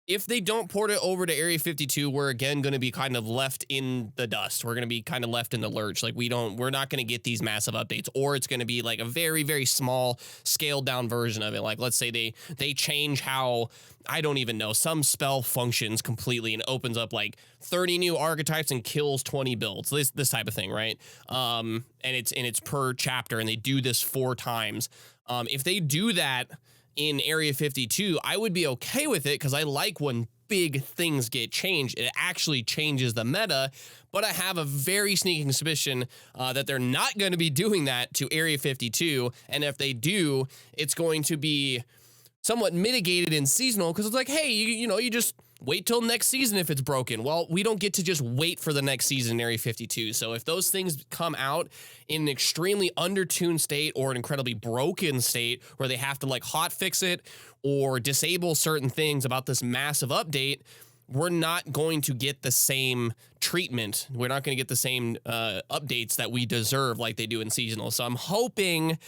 Speaker 1: If they don't port it over to Area 52, we're again going to be kind of left in the dust. We're going to be kind of left in the lurch. Like we're not going to get these massive updates, or it's going to be like a very, very small scaled down version of it. Like let's say they change how, I don't even know, some spell functions completely and opens up like 30 new archetypes and kills 20 builds. This type of thing, right? And it's per chapter, and they do this 4 times. If they do that in Area 52, I would be okay with it because I like when big things get changed. It actually changes the meta, but I have a very sneaking suspicion that they're not going to be doing that to Area 52, and if they do, it's going to be somewhat mitigated in seasonal because it's like, hey, you just wait till next season if it's broken. Well, we don't get to just wait for the next season in Area 52. So if those things come out in an extremely undertuned state or an incredibly broken state where they have to like hot fix it or disable certain things about this massive update, we're not going to get the same treatment. We're not going to get the same updates that we deserve like they do in seasonal. So I'm hoping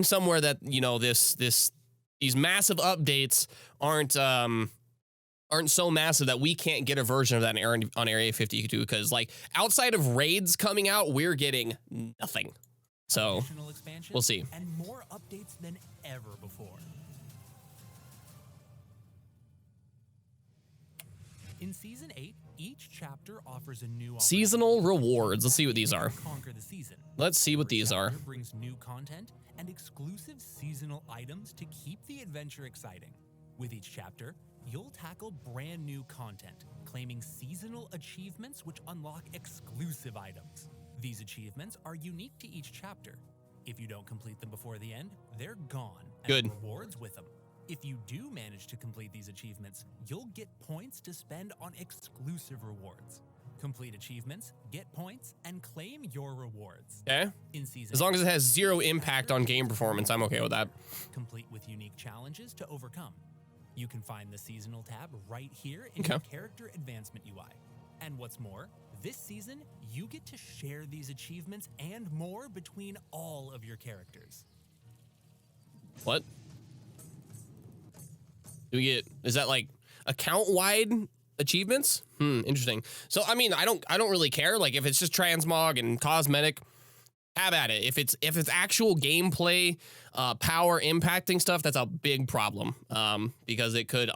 Speaker 1: somewhere that, these massive updates aren't so massive that we can't get a version of that on Area 52, because like outside of raids coming out, we're getting nothing. So we'll see.
Speaker 2: And more updates than ever before. In Season 8, each chapter offers a new
Speaker 1: seasonal rewards. Let's see what these are.
Speaker 2: Conquer the season.
Speaker 1: Let's see what these are.
Speaker 2: Brings new content and exclusive seasonal items to keep the adventure exciting. With each chapter, you'll tackle brand new content, claiming seasonal achievements which unlock exclusive items. These achievements are unique to each chapter. If you don't complete them before the end, they're gone, and
Speaker 1: Good.
Speaker 2: rewards with them. If you do manage to complete these achievements, you'll get points to spend on exclusive rewards. Complete achievements, get points, and claim your rewards.
Speaker 1: Okay.
Speaker 2: In season
Speaker 1: As long as it has zero impact on game performance, I'm okay with that.
Speaker 2: Complete with unique challenges to overcome. You can find the seasonal tab right here in your character advancement UI. And what's more, this season, you get to share these achievements and more between all of your characters.
Speaker 1: What? Do we get, is that like account-wide achievements? Interesting. So I mean, I don't really care. Like if it's just transmog and cosmetic, have at it. If it's actual gameplay, power impacting stuff, that's a big problem. Because it could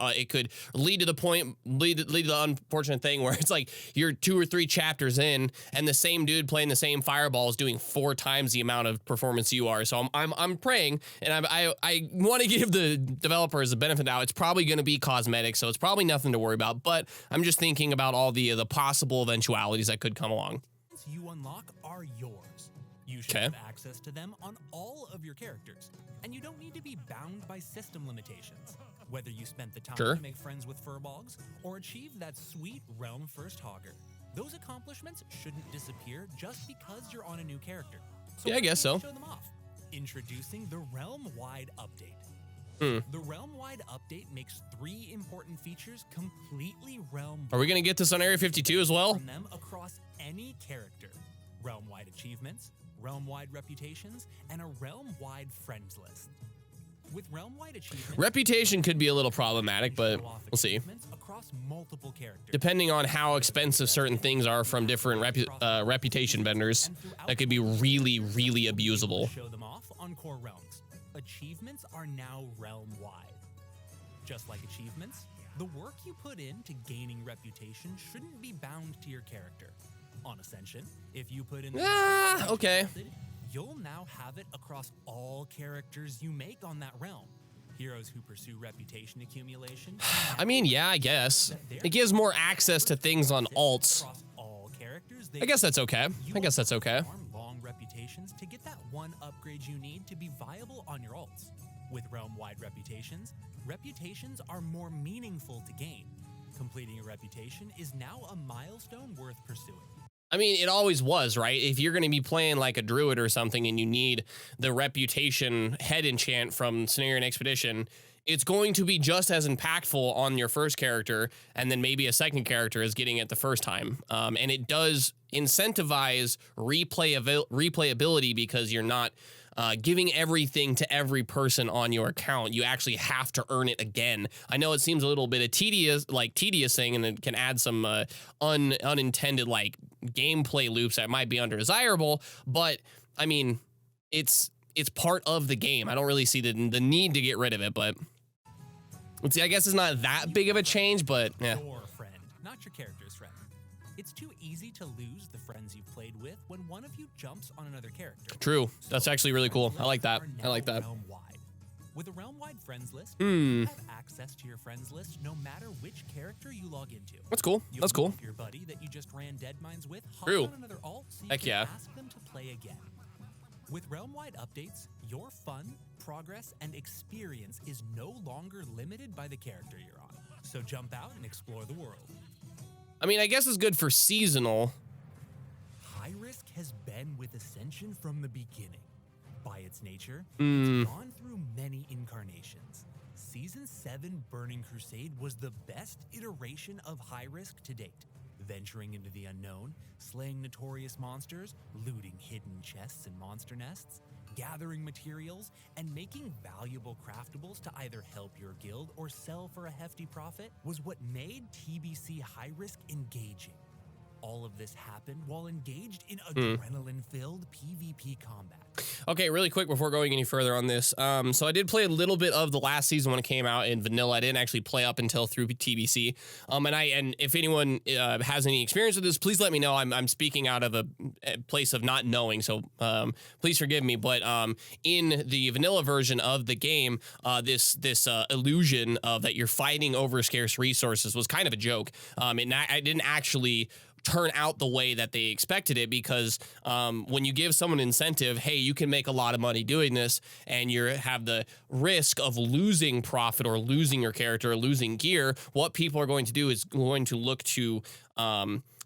Speaker 1: lead to the unfortunate thing where it's like you're 2 or 3 chapters in and the same dude playing the same fireball is doing 4 times the amount of performance you are. So I'm praying, and I want to give the developers the benefit of the doubt. It's probably going to be cosmetic, so it's probably nothing to worry about. But I'm just thinking about all the possible eventualities that could come along.
Speaker 2: You unlock are yours. You should have access to them on all of your characters, and you don't need to be bound by system limitations. Whether you spent the time to make friends with furbolgs or achieve that sweet Realm First Hogger, those accomplishments shouldn't disappear just because you're on a new character. So
Speaker 1: yeah, I guess so.
Speaker 2: Show them off. Introducing the Realm-wide update. The Realm-wide update makes 3 important features completely realm.
Speaker 1: Are we gonna get this on Area 52 as well?
Speaker 2: From them across any character. Realm-wide achievements, realm-wide reputations, and a realm-wide friends list. With realm-wide achievements,
Speaker 1: reputation could be a little problematic, but we'll see.
Speaker 2: Across multiple characters.
Speaker 1: Depending on how expensive certain things are from different reputation vendors, that could be really, really abusable.
Speaker 2: Show them off on core realms. Achievements are now realm-wide. Just like achievements, the work you put into gaining reputation shouldn't be bound to your character. On Ascension, if you put in
Speaker 1: okay,
Speaker 2: you'll now have it across all characters you make on that realm. Heroes who pursue reputation accumulation.
Speaker 1: I mean, yeah, I guess it gives more access to things on alts.
Speaker 2: Across all characters,
Speaker 1: I guess that's okay. I guess that's okay.
Speaker 2: Long reputations to get that one upgrade you need to be viable on your alts. With realm-wide reputations, reputations are more meaningful to gain. Completing a reputation is now a milestone worth pursuing.
Speaker 1: I mean, it always was, right? If you're going to be playing like a druid or something and you need the reputation head enchant from Scenario and Expedition, it's going to be just as impactful on your first character, and then maybe a second character is getting it the first time. And it does incentivize replayability because you're not giving everything to every person on your account. You actually have to earn it again. I know it seems a little bit of tedious thing, and it can add some unintended like gameplay loops that might be undesirable, but I mean, it's part of the game. I don't really see the need to get rid of it, but let's see, I guess it's not that big of a change, but yeah.
Speaker 2: Your friend, not your character's friend. It's too easy to lose the friends you've played with when one of you jumps on another character.
Speaker 1: True. That's actually really cool. I like that. I like that.
Speaker 2: Realm-wide. With a realm-wide friends list, you have access to your friends list no matter which character you log into.
Speaker 1: That's cool. That's cool.
Speaker 2: Your buddy that you just ran dead mines with, hop
Speaker 1: True.
Speaker 2: on another alt so you
Speaker 1: Heck
Speaker 2: can
Speaker 1: yeah.
Speaker 2: ask them to play again. With realm-wide updates, your fun, progress, and experience is no longer limited by the character you're on. So jump out and explore the world.
Speaker 1: I mean, I guess it's good for seasonal.
Speaker 2: High risk has been with Ascension from the beginning. By its nature, it's gone through many incarnations. Season 7 Burning Crusade was the best iteration of high risk to date. Venturing into the unknown, slaying notorious monsters, looting hidden chests and monster nests, gathering materials, and making valuable craftables to either help your guild or sell for a hefty profit was what made TBC high risk engaging. All of this happened while engaged in adrenaline-filled PvP combat.
Speaker 1: Okay, really quick before going any further on this. So I did play a little bit of the last season when it came out in vanilla. I didn't actually play up until through TBC. And if anyone has any experience with this, please let me know. I'm speaking out of a place of not knowing, so please forgive me. But in the vanilla version of the game, this illusion of that you're fighting over scarce resources was kind of a joke. I didn't actually turn out the way that they expected it, because when you give someone an incentive, hey, you can make a lot of money doing this, and you have the risk of losing profit or losing your character or losing gear, what people are going to do is going to look to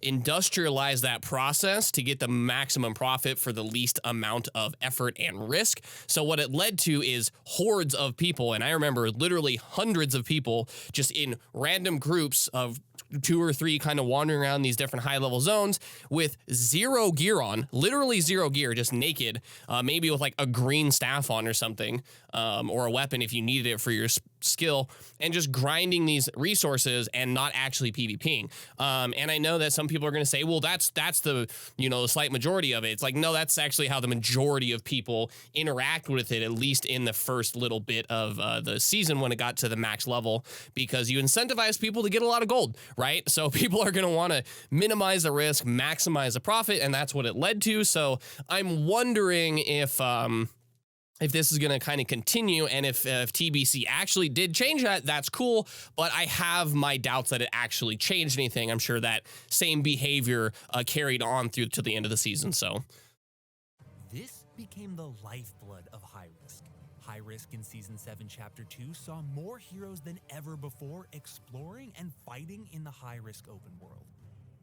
Speaker 1: industrialize that process to get the maximum profit for the least amount of effort and risk. So what it led to is hordes of people, and I remember literally hundreds of people just in random groups of 2 or 3 kind of wandering around these different high-level zones with 0 gear on, literally 0 gear, just naked, maybe with like a green staff on or something, or a weapon if you needed it for your skill, and just grinding these resources and not actually PvPing. And I know that some people are going to say, well, that's the, you know, the slight majority of it. It's like, no, that's actually how the majority of people interact with it, at least in the first little bit of the season when it got to the max level, because you incentivize people to get a lot of gold, right? So people are going to want to minimize the risk, maximize the profit, and that's what it led to. So I'm wondering if this is going to kind of continue, and if TBC actually did change that, that's cool, but I have my doubts that it actually changed anything. I'm sure that same behavior carried on through to the end of the season, so.
Speaker 2: This became the lifeblood of High Risk. High Risk in Season 7, Chapter 2 saw more heroes than ever before exploring and fighting in the High Risk open world.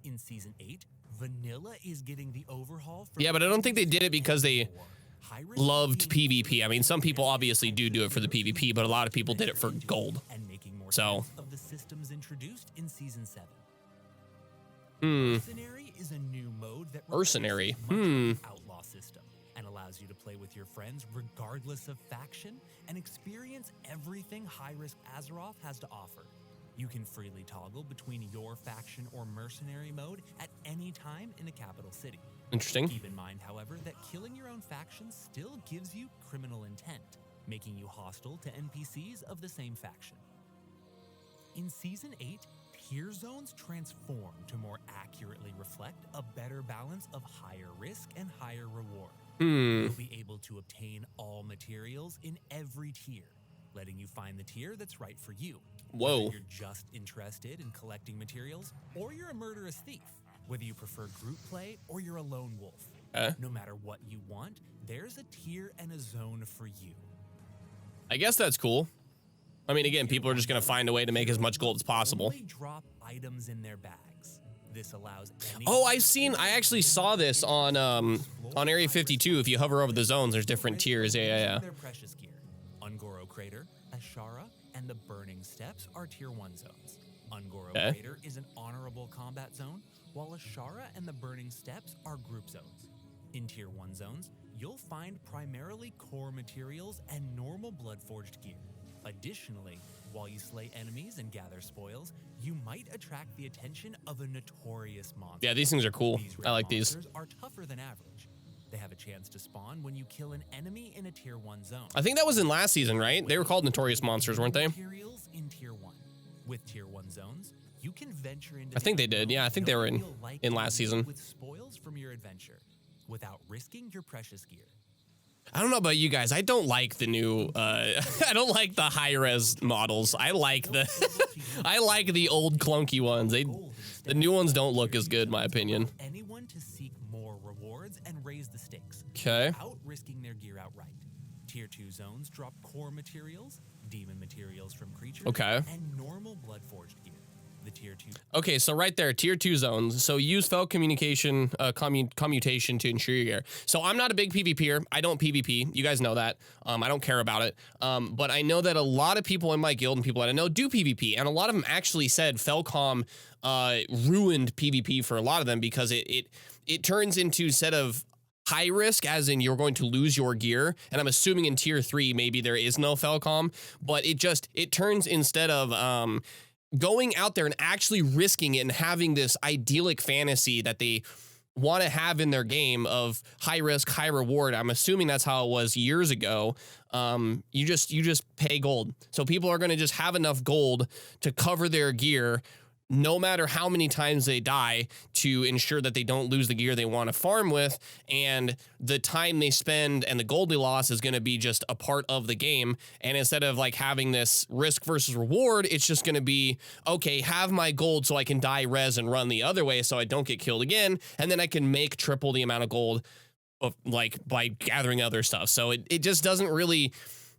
Speaker 2: In Season 8, Vanilla is getting the overhaul for—
Speaker 1: Yeah, but I don't think they did it because they loved PvP. I mean, some people obviously do it for the PvP, but a lot of people did it for gold.
Speaker 2: And making more
Speaker 1: so
Speaker 2: sense of the systems introduced in Season 7.
Speaker 1: Mercenary
Speaker 2: is a new mode that
Speaker 1: Mercenary.
Speaker 2: Outlaw system and allows you to play with your friends regardless of faction and experience everything High Risk Azeroth has to offer. You can freely toggle between your faction or mercenary mode at any time in a capital city.
Speaker 1: Interesting.
Speaker 2: Keep in mind, however, that killing your own faction still gives you criminal intent, making you hostile to NPCs of the same faction. In Season 8, tier zones transform to more accurately reflect a better balance of higher risk and higher reward. You'll be able to obtain all materials in every tier, letting you find the tier that's right for you.
Speaker 1: Whoa.
Speaker 2: Whether you're just interested in collecting materials, or you're a murderous thief. Whether you prefer group play or you're a lone wolf. No matter what you want, there's a tier and a zone for you.
Speaker 1: I guess that's cool. I mean, again, people are just going to find a way to make as much gold as possible.
Speaker 2: Only drop items in their bags. This allows
Speaker 1: Oh, I actually saw this on Area 52. If you hover over the zones, there's different tiers. Yeah.
Speaker 2: Their precious gear. Ungoro Crater, Ashara, and the Burning Steps are Tier 1 zones. Ungoro Crater is an honorable combat zone, while Ashara and the Burning Steps are group zones. In Tier 1 zones, you'll find primarily core materials and normal Bloodforged gear. Additionally, while you slay enemies and gather spoils, you might attract the attention of a notorious monster.
Speaker 1: Yeah, these things are cool. I like these.
Speaker 2: Monsters are tougher than average. They have a chance to spawn when you kill an enemy in a Tier 1 zone.
Speaker 1: I think that was in last season, right? They were called notorious monsters, weren't they?
Speaker 2: Materials in Tier 1. With Tier 1 zones, you can venture into—
Speaker 1: I think they did. Yeah, I think they were in last season.
Speaker 2: With spoils from your adventure, without risking your precious gear.
Speaker 1: I don't know about you guys. I don't like the new, I don't like the high-res models. I like the old clunky ones. The new ones don't look as good, in my opinion.
Speaker 2: Anyone to seek more rewards and raise the stakes.
Speaker 1: Okay.
Speaker 2: Without risking their gear outright. Tier 2 zones drop core materials, demon materials from creatures, and normal Bloodforged gear. The Tier 2.
Speaker 1: Okay, so right there, Tier 2 zones. So use fell communication, commutation to ensure your gear. So I'm not a big PvPer. I don't PvP. You guys know that. I don't care about it. But I know that a lot of people in my guild and people that I know do PvP, and a lot of them actually said Felcom ruined PvP for a lot of them, because it turns into, instead of high risk, as in you're going to lose your gear, and I'm assuming in Tier 3 maybe there is no Felcom, but it turns, instead of going out there and actually risking it and having this idyllic fantasy that they want to have in their game of high risk, high reward. I'm assuming that's how it was years ago. You just pay gold. So people are going to just have enough gold to cover their gear, no matter how many times they die, to ensure that they don't lose the gear they want to farm with, and the time they spend and the gold they lost is going to be just a part of the game. And instead of like having this risk versus reward, it's just going to be, okay, have my gold so I can die res and run the other way so I don't get killed again, and then I can make triple the amount of gold of, like, by gathering other stuff. So it just doesn't really,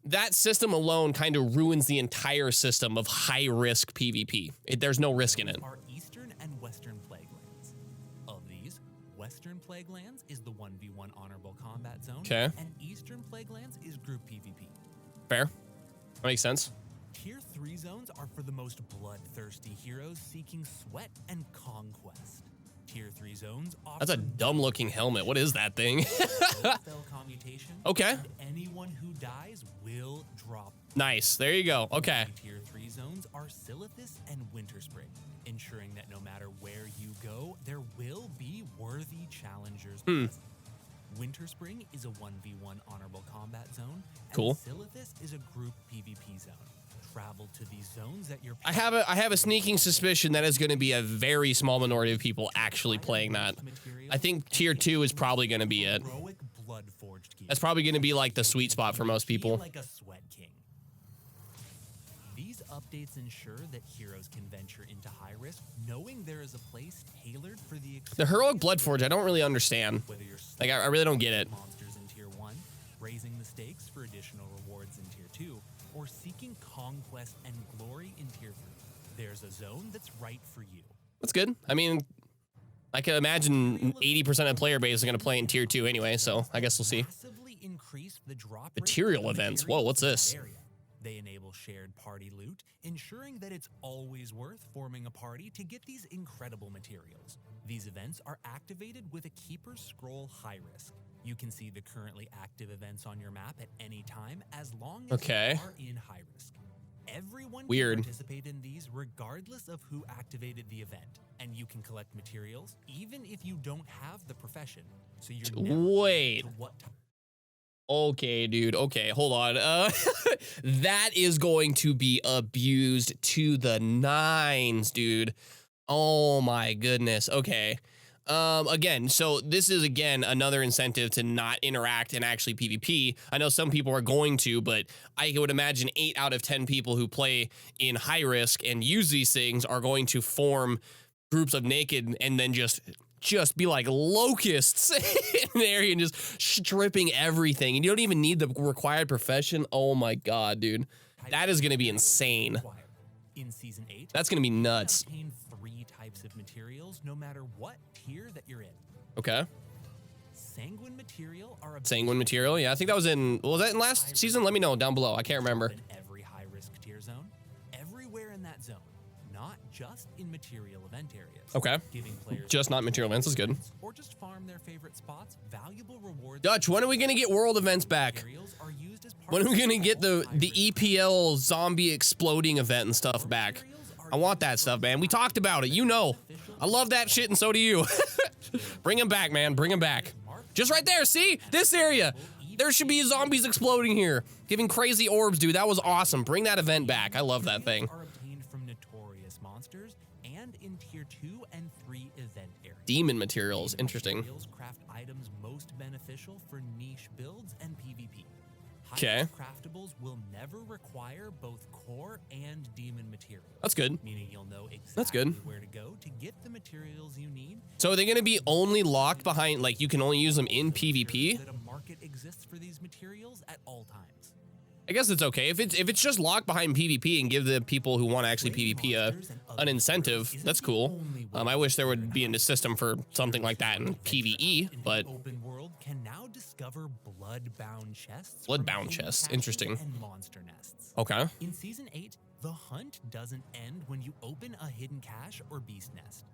Speaker 1: that system alone kind of ruins the entire system of high risk PvP. There's no risk in it.
Speaker 2: Are Eastern and Western Plague Lands. Of these, Western Plague Lands is the 1v1 honorable combat zone.
Speaker 1: Okay.
Speaker 2: And Eastern Plague Lands is group PvP.
Speaker 1: Fair. That makes sense.
Speaker 2: Tier 3 zones are for the most bloodthirsty heroes seeking sweat and conquest. Tier 3 zones offer
Speaker 1: That's a dumb looking helmet. What is that thing?
Speaker 2: spell commutation.
Speaker 1: Okay.
Speaker 2: And anyone who dies will drop.
Speaker 1: Nice. There you go. Okay.
Speaker 2: Tier 3 zones are Silithus and Winterspring, ensuring that no matter where you go, there will be worthy challengers present. Winterspring is a 1v1 honorable combat zone. And
Speaker 1: Cool.
Speaker 2: Silithus is a group PvP zone. Travel to these zones that you're.
Speaker 1: I have a sneaking suspicion that is going to be a very small minority of people actually playing that. I think tier 2 is probably going to be it.
Speaker 2: Heroic blood-forged gear.
Speaker 1: That's probably going to be like the sweet spot for most people.
Speaker 2: Like a sweat king. These updates ensure that heroes can venture into high risk, knowing there is a place tailored for the
Speaker 1: The heroic Bloodforge, I don't really understand.
Speaker 2: Whether you're
Speaker 1: Like, I really don't get it.
Speaker 2: monsters in tier 1, raising the stakes for additional rewards in tier 2, or seeking conquest and glory in tier 3, there's a zone that's right for you.
Speaker 1: That's good. I mean, I can imagine 80% of player base is going to play in tier 2 anyway, so I guess we'll see.
Speaker 2: Massively increase the drop rate
Speaker 1: Material
Speaker 2: of
Speaker 1: events.
Speaker 2: materials
Speaker 1: Whoa, what's
Speaker 2: in that
Speaker 1: this?
Speaker 2: area. They enable shared party loot, ensuring that it's always worth forming a party to get these incredible materials. These events are activated with a Keeper's Scroll high risk. You can see the currently active events on your map at any time as long as you are in high risk. Everyone
Speaker 1: Weird.
Speaker 2: can participate in these regardless of who activated the event, and you can collect materials even if you don't have the profession. So you're never
Speaker 1: Wait.
Speaker 2: to what type.
Speaker 1: Okay, dude. Okay, hold on. That is going to be abused to the nines, dude. Oh my goodness. Okay. Again, so this is, again, another incentive to not interact and actually PvP. I know some people are going to, but I would imagine 8 out of 10 people who play in high risk and use these things are going to form groups of naked and then just be like locusts in the area and just stripping everything. And you don't even need the required profession. Oh my God, dude. That is going to be insane.
Speaker 2: In Season 8,
Speaker 1: That's going to be nuts.
Speaker 2: obtain 3 types of materials no matter what tier that you're in.
Speaker 1: Okay.
Speaker 2: Sanguine material are
Speaker 1: Sanguine material. Yeah, I think that was was that in last season? Let me know down below. I can't remember.
Speaker 2: in every high-risk tier zone, everywhere in that zone, not just in material event areas.
Speaker 1: Okay.
Speaker 2: Giving players
Speaker 1: Just not material events is good.
Speaker 2: or just farm their favorite spots, valuable rewards.
Speaker 1: Dutch, when are we going to get world events back?
Speaker 2: Materials are used as part
Speaker 1: When are we
Speaker 2: of
Speaker 1: going to get the
Speaker 2: high-risk
Speaker 1: EPL zombie exploding event and stuff back? I want that stuff, man. We talked about it. You know. I love that shit, and so do you. Bring him back, man. Bring him back. Just right there. See? This area. There should be zombies exploding here. Giving crazy orbs, dude. That was awesome. Bring that event back. I love that thing.
Speaker 2: Are obtained from notorious monsters and in tier 2 and 3 event areas.
Speaker 1: Demon materials.
Speaker 2: These
Speaker 1: Interesting.
Speaker 2: materials craft items most beneficial for niche builds and PvP.
Speaker 1: Okay.
Speaker 2: Craftables will never require both core and demon materials.
Speaker 1: That's good.
Speaker 2: Meaning you'll know exactly
Speaker 1: That's good.
Speaker 2: where to go to get the materials you need.
Speaker 1: So are they going to be only locked behind, like, you can only use them in PvP?
Speaker 2: That a market exists for these materials at all times.
Speaker 1: I guess it's okay. If it's just locked behind PvP and give the people who want to actually PvP an incentive, that's cool. I wish there would be a system for something like that in PvE, but
Speaker 2: Open world can now discover blood-bound chests.
Speaker 1: Blood-bound
Speaker 2: from hidden
Speaker 1: chests,
Speaker 2: caches
Speaker 1: interesting.
Speaker 2: And monster nests.
Speaker 1: okay.
Speaker 2: In Season 8, the hunt doesn't end when you open a hidden cache or beast nest.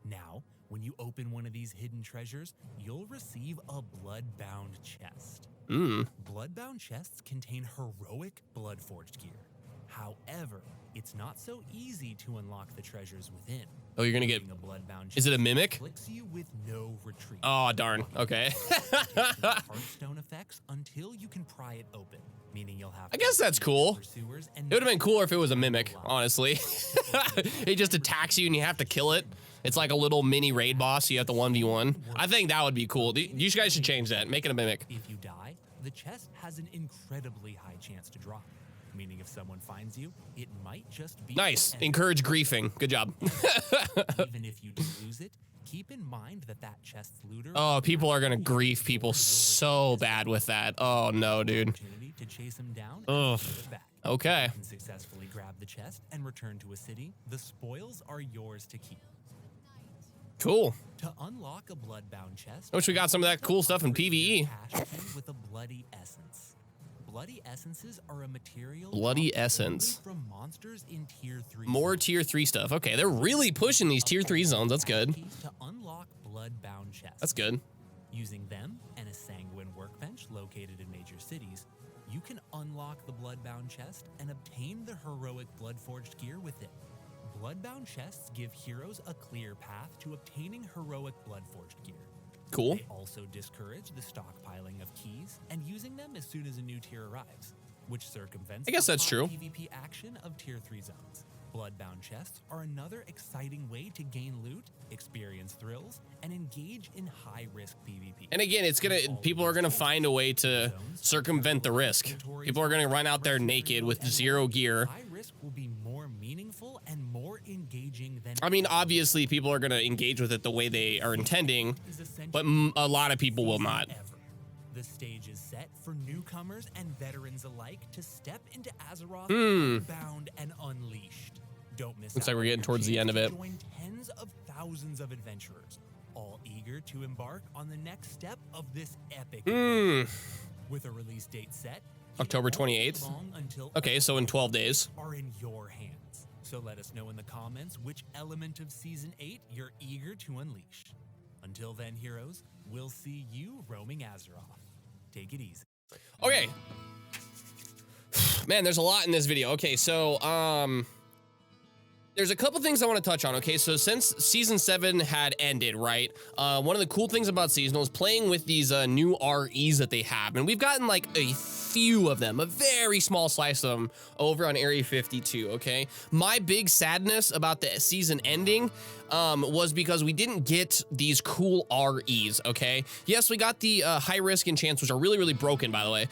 Speaker 2: Now, when you open one of these hidden treasures, you'll receive a blood-bound chest. Blood-bound chests contain heroic blood-forged gear. However, it's not so easy to unlock the treasures within.
Speaker 1: Oh, you're going to get...
Speaker 2: Getting a blood-bound
Speaker 1: Is it a
Speaker 2: chest
Speaker 1: mimic?
Speaker 2: flicks you with no retreat.
Speaker 1: Oh, darn. Okay.
Speaker 2: Hearthstone effects until you can pry it open. meaning you'll have
Speaker 1: I guess that's cool.
Speaker 2: pursuers
Speaker 1: It would have been cooler if it was a mimic, honestly. It just attacks you and you have to kill it. It's like a little mini raid boss, so you have to 1v1. I think that would be cool. You guys should change that. Make it a mimic.
Speaker 2: If you die, the chest has an incredibly high chance to drop, meaning if someone finds you, it might just be
Speaker 1: Nice. Encourage griefing. Good job.
Speaker 2: Even if you do lose it, keep in mind that that chest's looter.
Speaker 1: Oh, people are gonna grief people so bad with that. Oh no, dude.
Speaker 2: Opportunity to chase him down.
Speaker 1: Ugh.
Speaker 2: And get it back.
Speaker 1: Okay.
Speaker 2: You can successfully grab the chest and return to a city. The spoils are yours to keep.
Speaker 1: Cool.
Speaker 2: To unlock a bloodbound chest,
Speaker 1: I wish we got some of that cool stuff in PvE.
Speaker 2: cash key with a bloody essence. Bloody essences are a material
Speaker 1: Bloody
Speaker 2: dropped only
Speaker 1: essence.
Speaker 2: from monsters in tier 3.
Speaker 1: More tier 3 stuff. Okay, they're really pushing these tier 3 zones. That's good.
Speaker 2: Keys to unlock bloodbound chests.
Speaker 1: That's good.
Speaker 2: Using them and a sanguine workbench located in major cities, you can unlock the bloodbound chest and obtain the heroic bloodforged gear with it. Bloodbound chests give heroes a clear path to obtaining heroic bloodforged gear.
Speaker 1: Cool.
Speaker 2: They also discourage the stockpiling of keys and using them as soon as a new tier arrives, which circumvents
Speaker 1: I guess
Speaker 2: the
Speaker 1: that's
Speaker 2: hot
Speaker 1: true.
Speaker 2: PvP action of tier 3 zones. Bloodbound chests are another exciting way to gain loot, experience thrills, and engage in high-risk PvP.
Speaker 1: And again, people are gonna find a way to circumvent the risk. People are gonna run out there naked with 0 gear.
Speaker 2: High risk will be more meaningful and more engaging than.
Speaker 1: I mean, obviously, people are gonna engage with it the way they are intending, but a lot of people will not.
Speaker 2: Ever. The stage is set for newcomers and veterans alike to step into Azeroth bound and unleashed. Don't miss
Speaker 1: Looks
Speaker 2: out
Speaker 1: like we're
Speaker 2: on
Speaker 1: getting
Speaker 2: your
Speaker 1: towards the
Speaker 2: chance
Speaker 1: end of
Speaker 2: to
Speaker 1: it.
Speaker 2: Join tens of thousands of adventurers, all eager to embark on the next step of this epic adventure. With a release date set,
Speaker 1: October
Speaker 2: it won't be
Speaker 1: 28th.
Speaker 2: long until
Speaker 1: Okay, so in 12 days.
Speaker 2: are in your hands. So let us know in the comments which element of Season 8 you're eager to unleash. Until then, heroes, we'll see you roaming Azeroth. Take it easy.
Speaker 1: Okay. Man, there's a lot in this video. Okay, so, there's a couple things I want to touch on. Okay, so since Season 7 had ended, right, one of the cool things about Seasonal is playing with these new REs that they have. And we've gotten like a few of them, a very small slice of them over on Area 52, okay? My big sadness about the season ending was because we didn't get these cool REs, okay? Yes, we got the high risk enchants, which are really, really broken, by the way,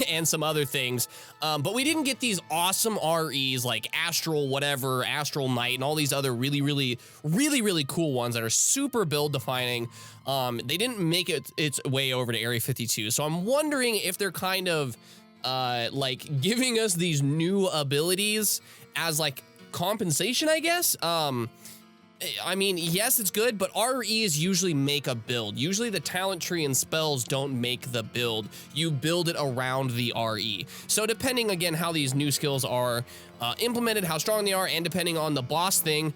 Speaker 1: and some other things, but we didn't get these awesome REs like Astral whatever, Astral Knight, and all these other really, really, really, really cool ones that are super build defining. They didn't make its way over to Area 52, so I'm wondering if they're kind of like giving us these new abilities as like compensation, I guess. I mean, yes, it's good, but REs usually make a build. Usually the talent tree and spells don't make the build. You build it around the RE. So depending, again, how these new skills are implemented, how strong they are, and depending on the boss thing,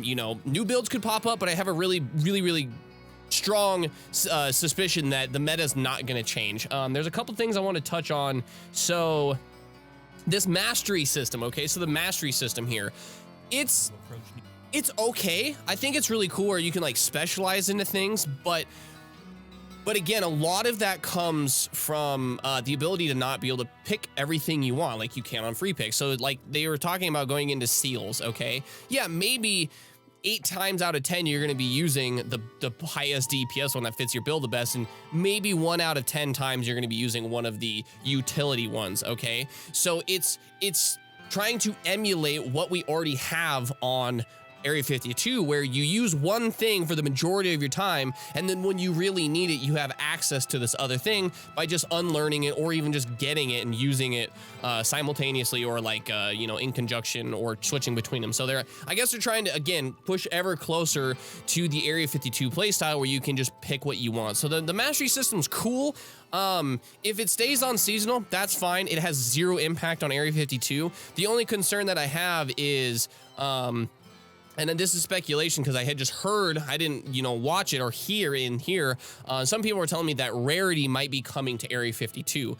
Speaker 1: you know, new builds could pop up, but I have a really, really, really strong suspicion that the meta is not going to change. There's a couple things I want to touch on. So this mastery system, okay? So the mastery system here, it's okay. I think it's really cool where you can like specialize into things, but again, a lot of that comes from the ability to not be able to pick everything you want like you can on free pick. So like they were talking about going into seals, okay? Yeah, maybe 8 times out of 10 you're going to be using the highest DPS one that fits your build the best, and maybe 1 out of 10 times you're going to be using one of the utility ones, okay? So it's trying to emulate what we already have on Area 52, where you use one thing for the majority of your time, and then when you really need it, you have access to this other thing by just unlearning it or even just getting it and using it simultaneously, or like, you know, in conjunction or switching between them. So I guess they're trying to, again, push ever closer to the Area 52 playstyle where you can just pick what you want. So the mastery system's cool. If it stays on seasonal, that's fine. It has 0 impact on Area 52. The only concern that I have is, and then this is speculation because I had just heard, I didn't, you know, watch it or hear in here. Some people were telling me that rarity might be coming to Area 52.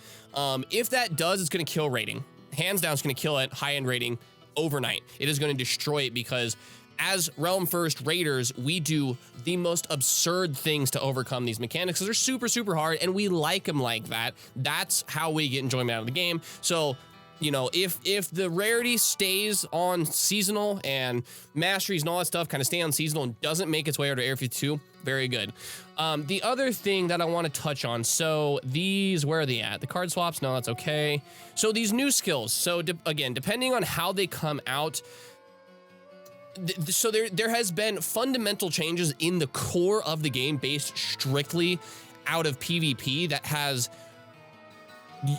Speaker 1: If that does, it's going to kill rating. Hands down, it's going to kill it, high-end rating overnight. It is going to destroy it because as Realm First Raiders, we do the most absurd things to overcome these mechanics, because they're super, super hard, and we like them like that. That's how we get enjoyment out of the game. So, you know, if the rarity stays on seasonal and masteries and all that stuff kind of stay on seasonal and doesn't make its way over to Area 52, very good. The other thing that I want to touch on, so these, where are they at? The card swaps, no, that's okay. So these new skills, so again, depending on how they come out, so there has been fundamental changes in the core of the game based strictly out of PvP that has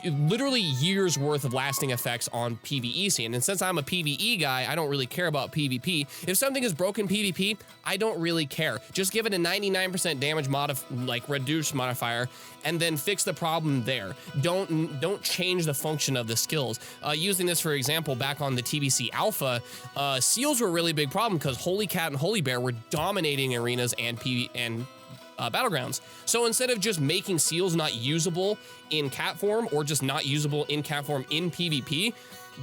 Speaker 1: literally years worth of lasting effects on PvE scene. And since I'm a PvE guy, I don't really care about PvP. If something is broken PvP, I don't really care. Just give it a 99% damage reduce modifier and then fix the problem there. Don't change the function of the skills. Using this for example, back on the TBC Alpha, seals were a really big problem because Holy Cat and Holy Bear were dominating arenas and battlegrounds. So instead of just making seals not usable in cat form or just not usable in cat form in PvP,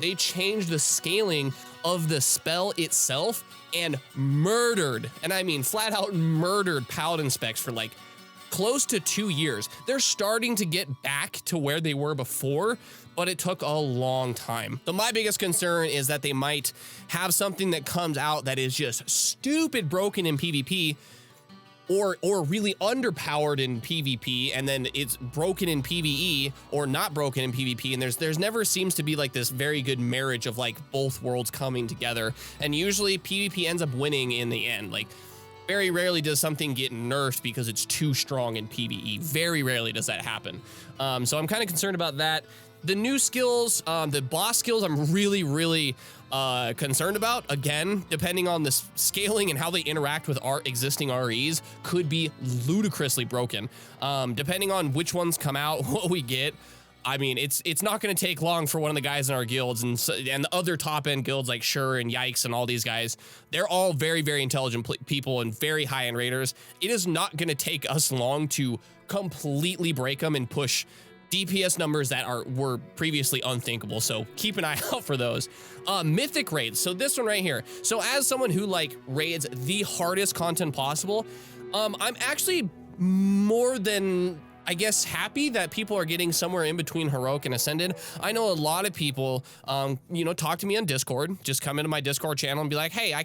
Speaker 1: they changed the scaling of the spell itself and murdered, and I mean flat out murdered, paladin specs for like close to 2 years. They're starting to get back to where they were before, but it took a long time. So my biggest concern is that they might have something that comes out that is just stupid broken in PvP, or really underpowered in PvP, and then it's broken in PvE or not broken in PvP, and there's never seems to be like this very good marriage of like both worlds coming together, and usually PvP ends up winning in the end. Like very rarely does something get nerfed because it's too strong in PvE. Very rarely does that happen. So I'm kind of concerned about that. The new skills, the boss skills, I'm really concerned about. Again, depending on the scaling and how they interact with our existing REs, could be ludicrously broken. Depending on which ones come out, what we get, I mean, it's not going to take long for one of the guys in our guilds and the other top end guilds like Sure and Yikes and all these guys. They're all very intelligent people and very high end raiders. It is not going to take us long to completely break them and push DPS numbers that were previously unthinkable. So keep an eye out for those. Mythic raids. So this one right here. So as someone who like raids the hardest content possible, I'm actually more than, I guess, happy that people are getting somewhere in between heroic and ascended. I know a lot of people, you know, talk to me on Discord, just come into my Discord channel and be like, hey,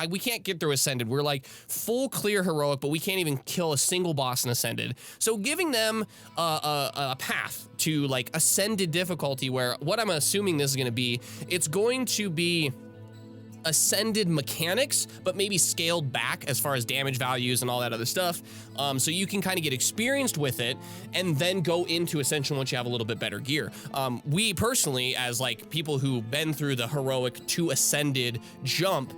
Speaker 1: we can't get through ascended. We're like full clear heroic, but we can't even kill a single boss in ascended. So giving them a path to like ascended difficulty, where what I'm assuming this is going to be, it's going to be ascended mechanics, but maybe scaled back as far as damage values and all that other stuff. So you can kind of get experienced with it and then go into Ascension once you have a little bit better gear. We personally, as like people who've been through the heroic to ascended jump,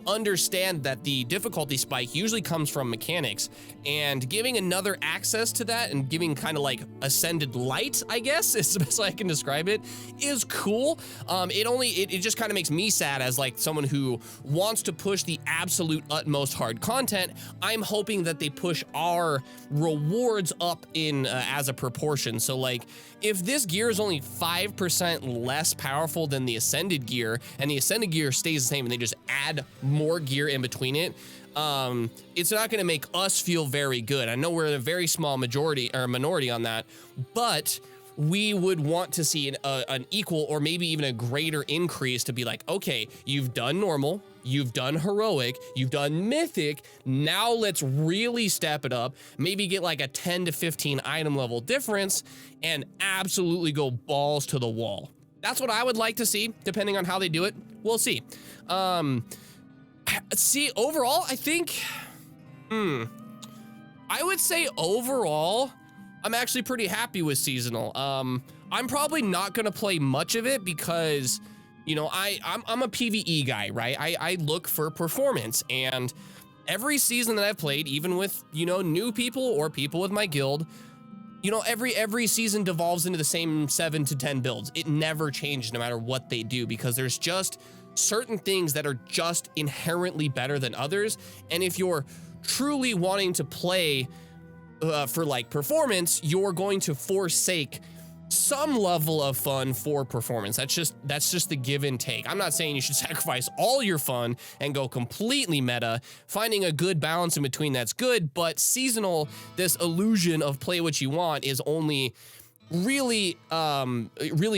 Speaker 1: understand that the difficulty spike usually comes from mechanics, and giving another access to that and giving kind of like ascended light, I guess is the best way I can describe it, is cool. It just kind of makes me sad as like someone who wants to push the absolute utmost hard content. I'm hoping that they push our rewards up in as a proportion. So like if this gear is only 5% less powerful than the ascended gear, and the ascended gear stays the same and they just add more gear in between it, it's not going to make us feel very good. I know we're a very small majority or minority on that, but we would want to see an equal or maybe even a greater increase to be like, okay, you've done normal, you've done heroic, you've done mythic, now let's really step it up, maybe get like a 10 to 15 item level difference and absolutely go balls to the wall. That's what I would like to see, depending on how they do it. We'll see. See, overall, I think, I would say overall, I'm actually pretty happy with seasonal. I'm probably not gonna play much of it because, you know, I'm a PvE guy, right? I look for performance, and every season that I've played, even with, you know, new people or people with my guild, you know, every season devolves into the same 7 to 10 builds. It never changes no matter what they do, because there's just certain things that are just inherently better than others. And if you're truly wanting to play for like performance, you're going to forsake some level of fun for performance. That's just the give and take. I'm not saying you should sacrifice all your fun and go completely meta. Finding a good balance in between, that's good, but seasonal, this illusion of play what you want, is only really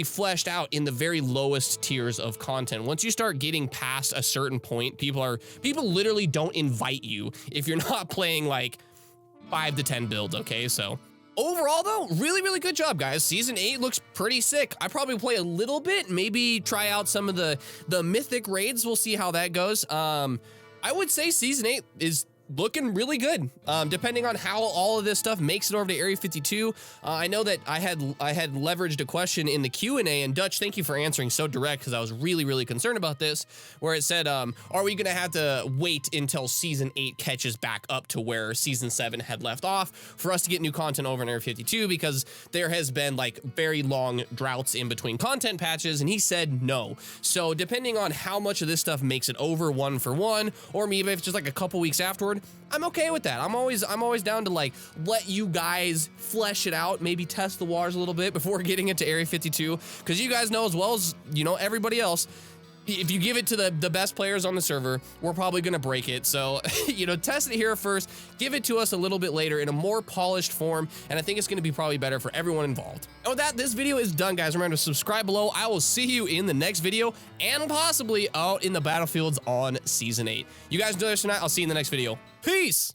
Speaker 1: fleshed out in the very lowest tiers of content. Once you start getting past a certain point, people literally don't invite you if you're not playing like 5 to 10 builds, okay? So overall though, really good job, guys. Season 8 looks pretty sick. I probably play a little bit, maybe try out some of the mythic raids. We'll see how that goes. I would say season 8 is looking really good, depending on how all of this stuff makes it over to Area 52. I know that I had leveraged a question in the Q&A, and Dutch, thank you for answering so direct, because I was really concerned about this, where it said, are we gonna have to wait until Season 8 catches back up to where Season 7 had left off for us to get new content over in Area 52, because there has been like very long droughts in between content patches, and he said no. So depending on how much of this stuff makes it over 1 for 1, or maybe if it's just like a couple weeks afterward, I'm okay with that. I'm always down to like let you guys flesh it out, maybe test the waters a little bit before getting into Area 52, because you guys know as well as everybody else, if you give it to the best players on the server, we're probably gonna break it. So test it here first, give it to us a little bit later in a more polished form, and I think it's gonna be probably better for everyone involved. And with that, this video is done, guys. Remember to subscribe below. I will see you in the next video, and possibly out in the battlefields on Season 8. You guys enjoy this tonight. I'll see you in the next video. Peace!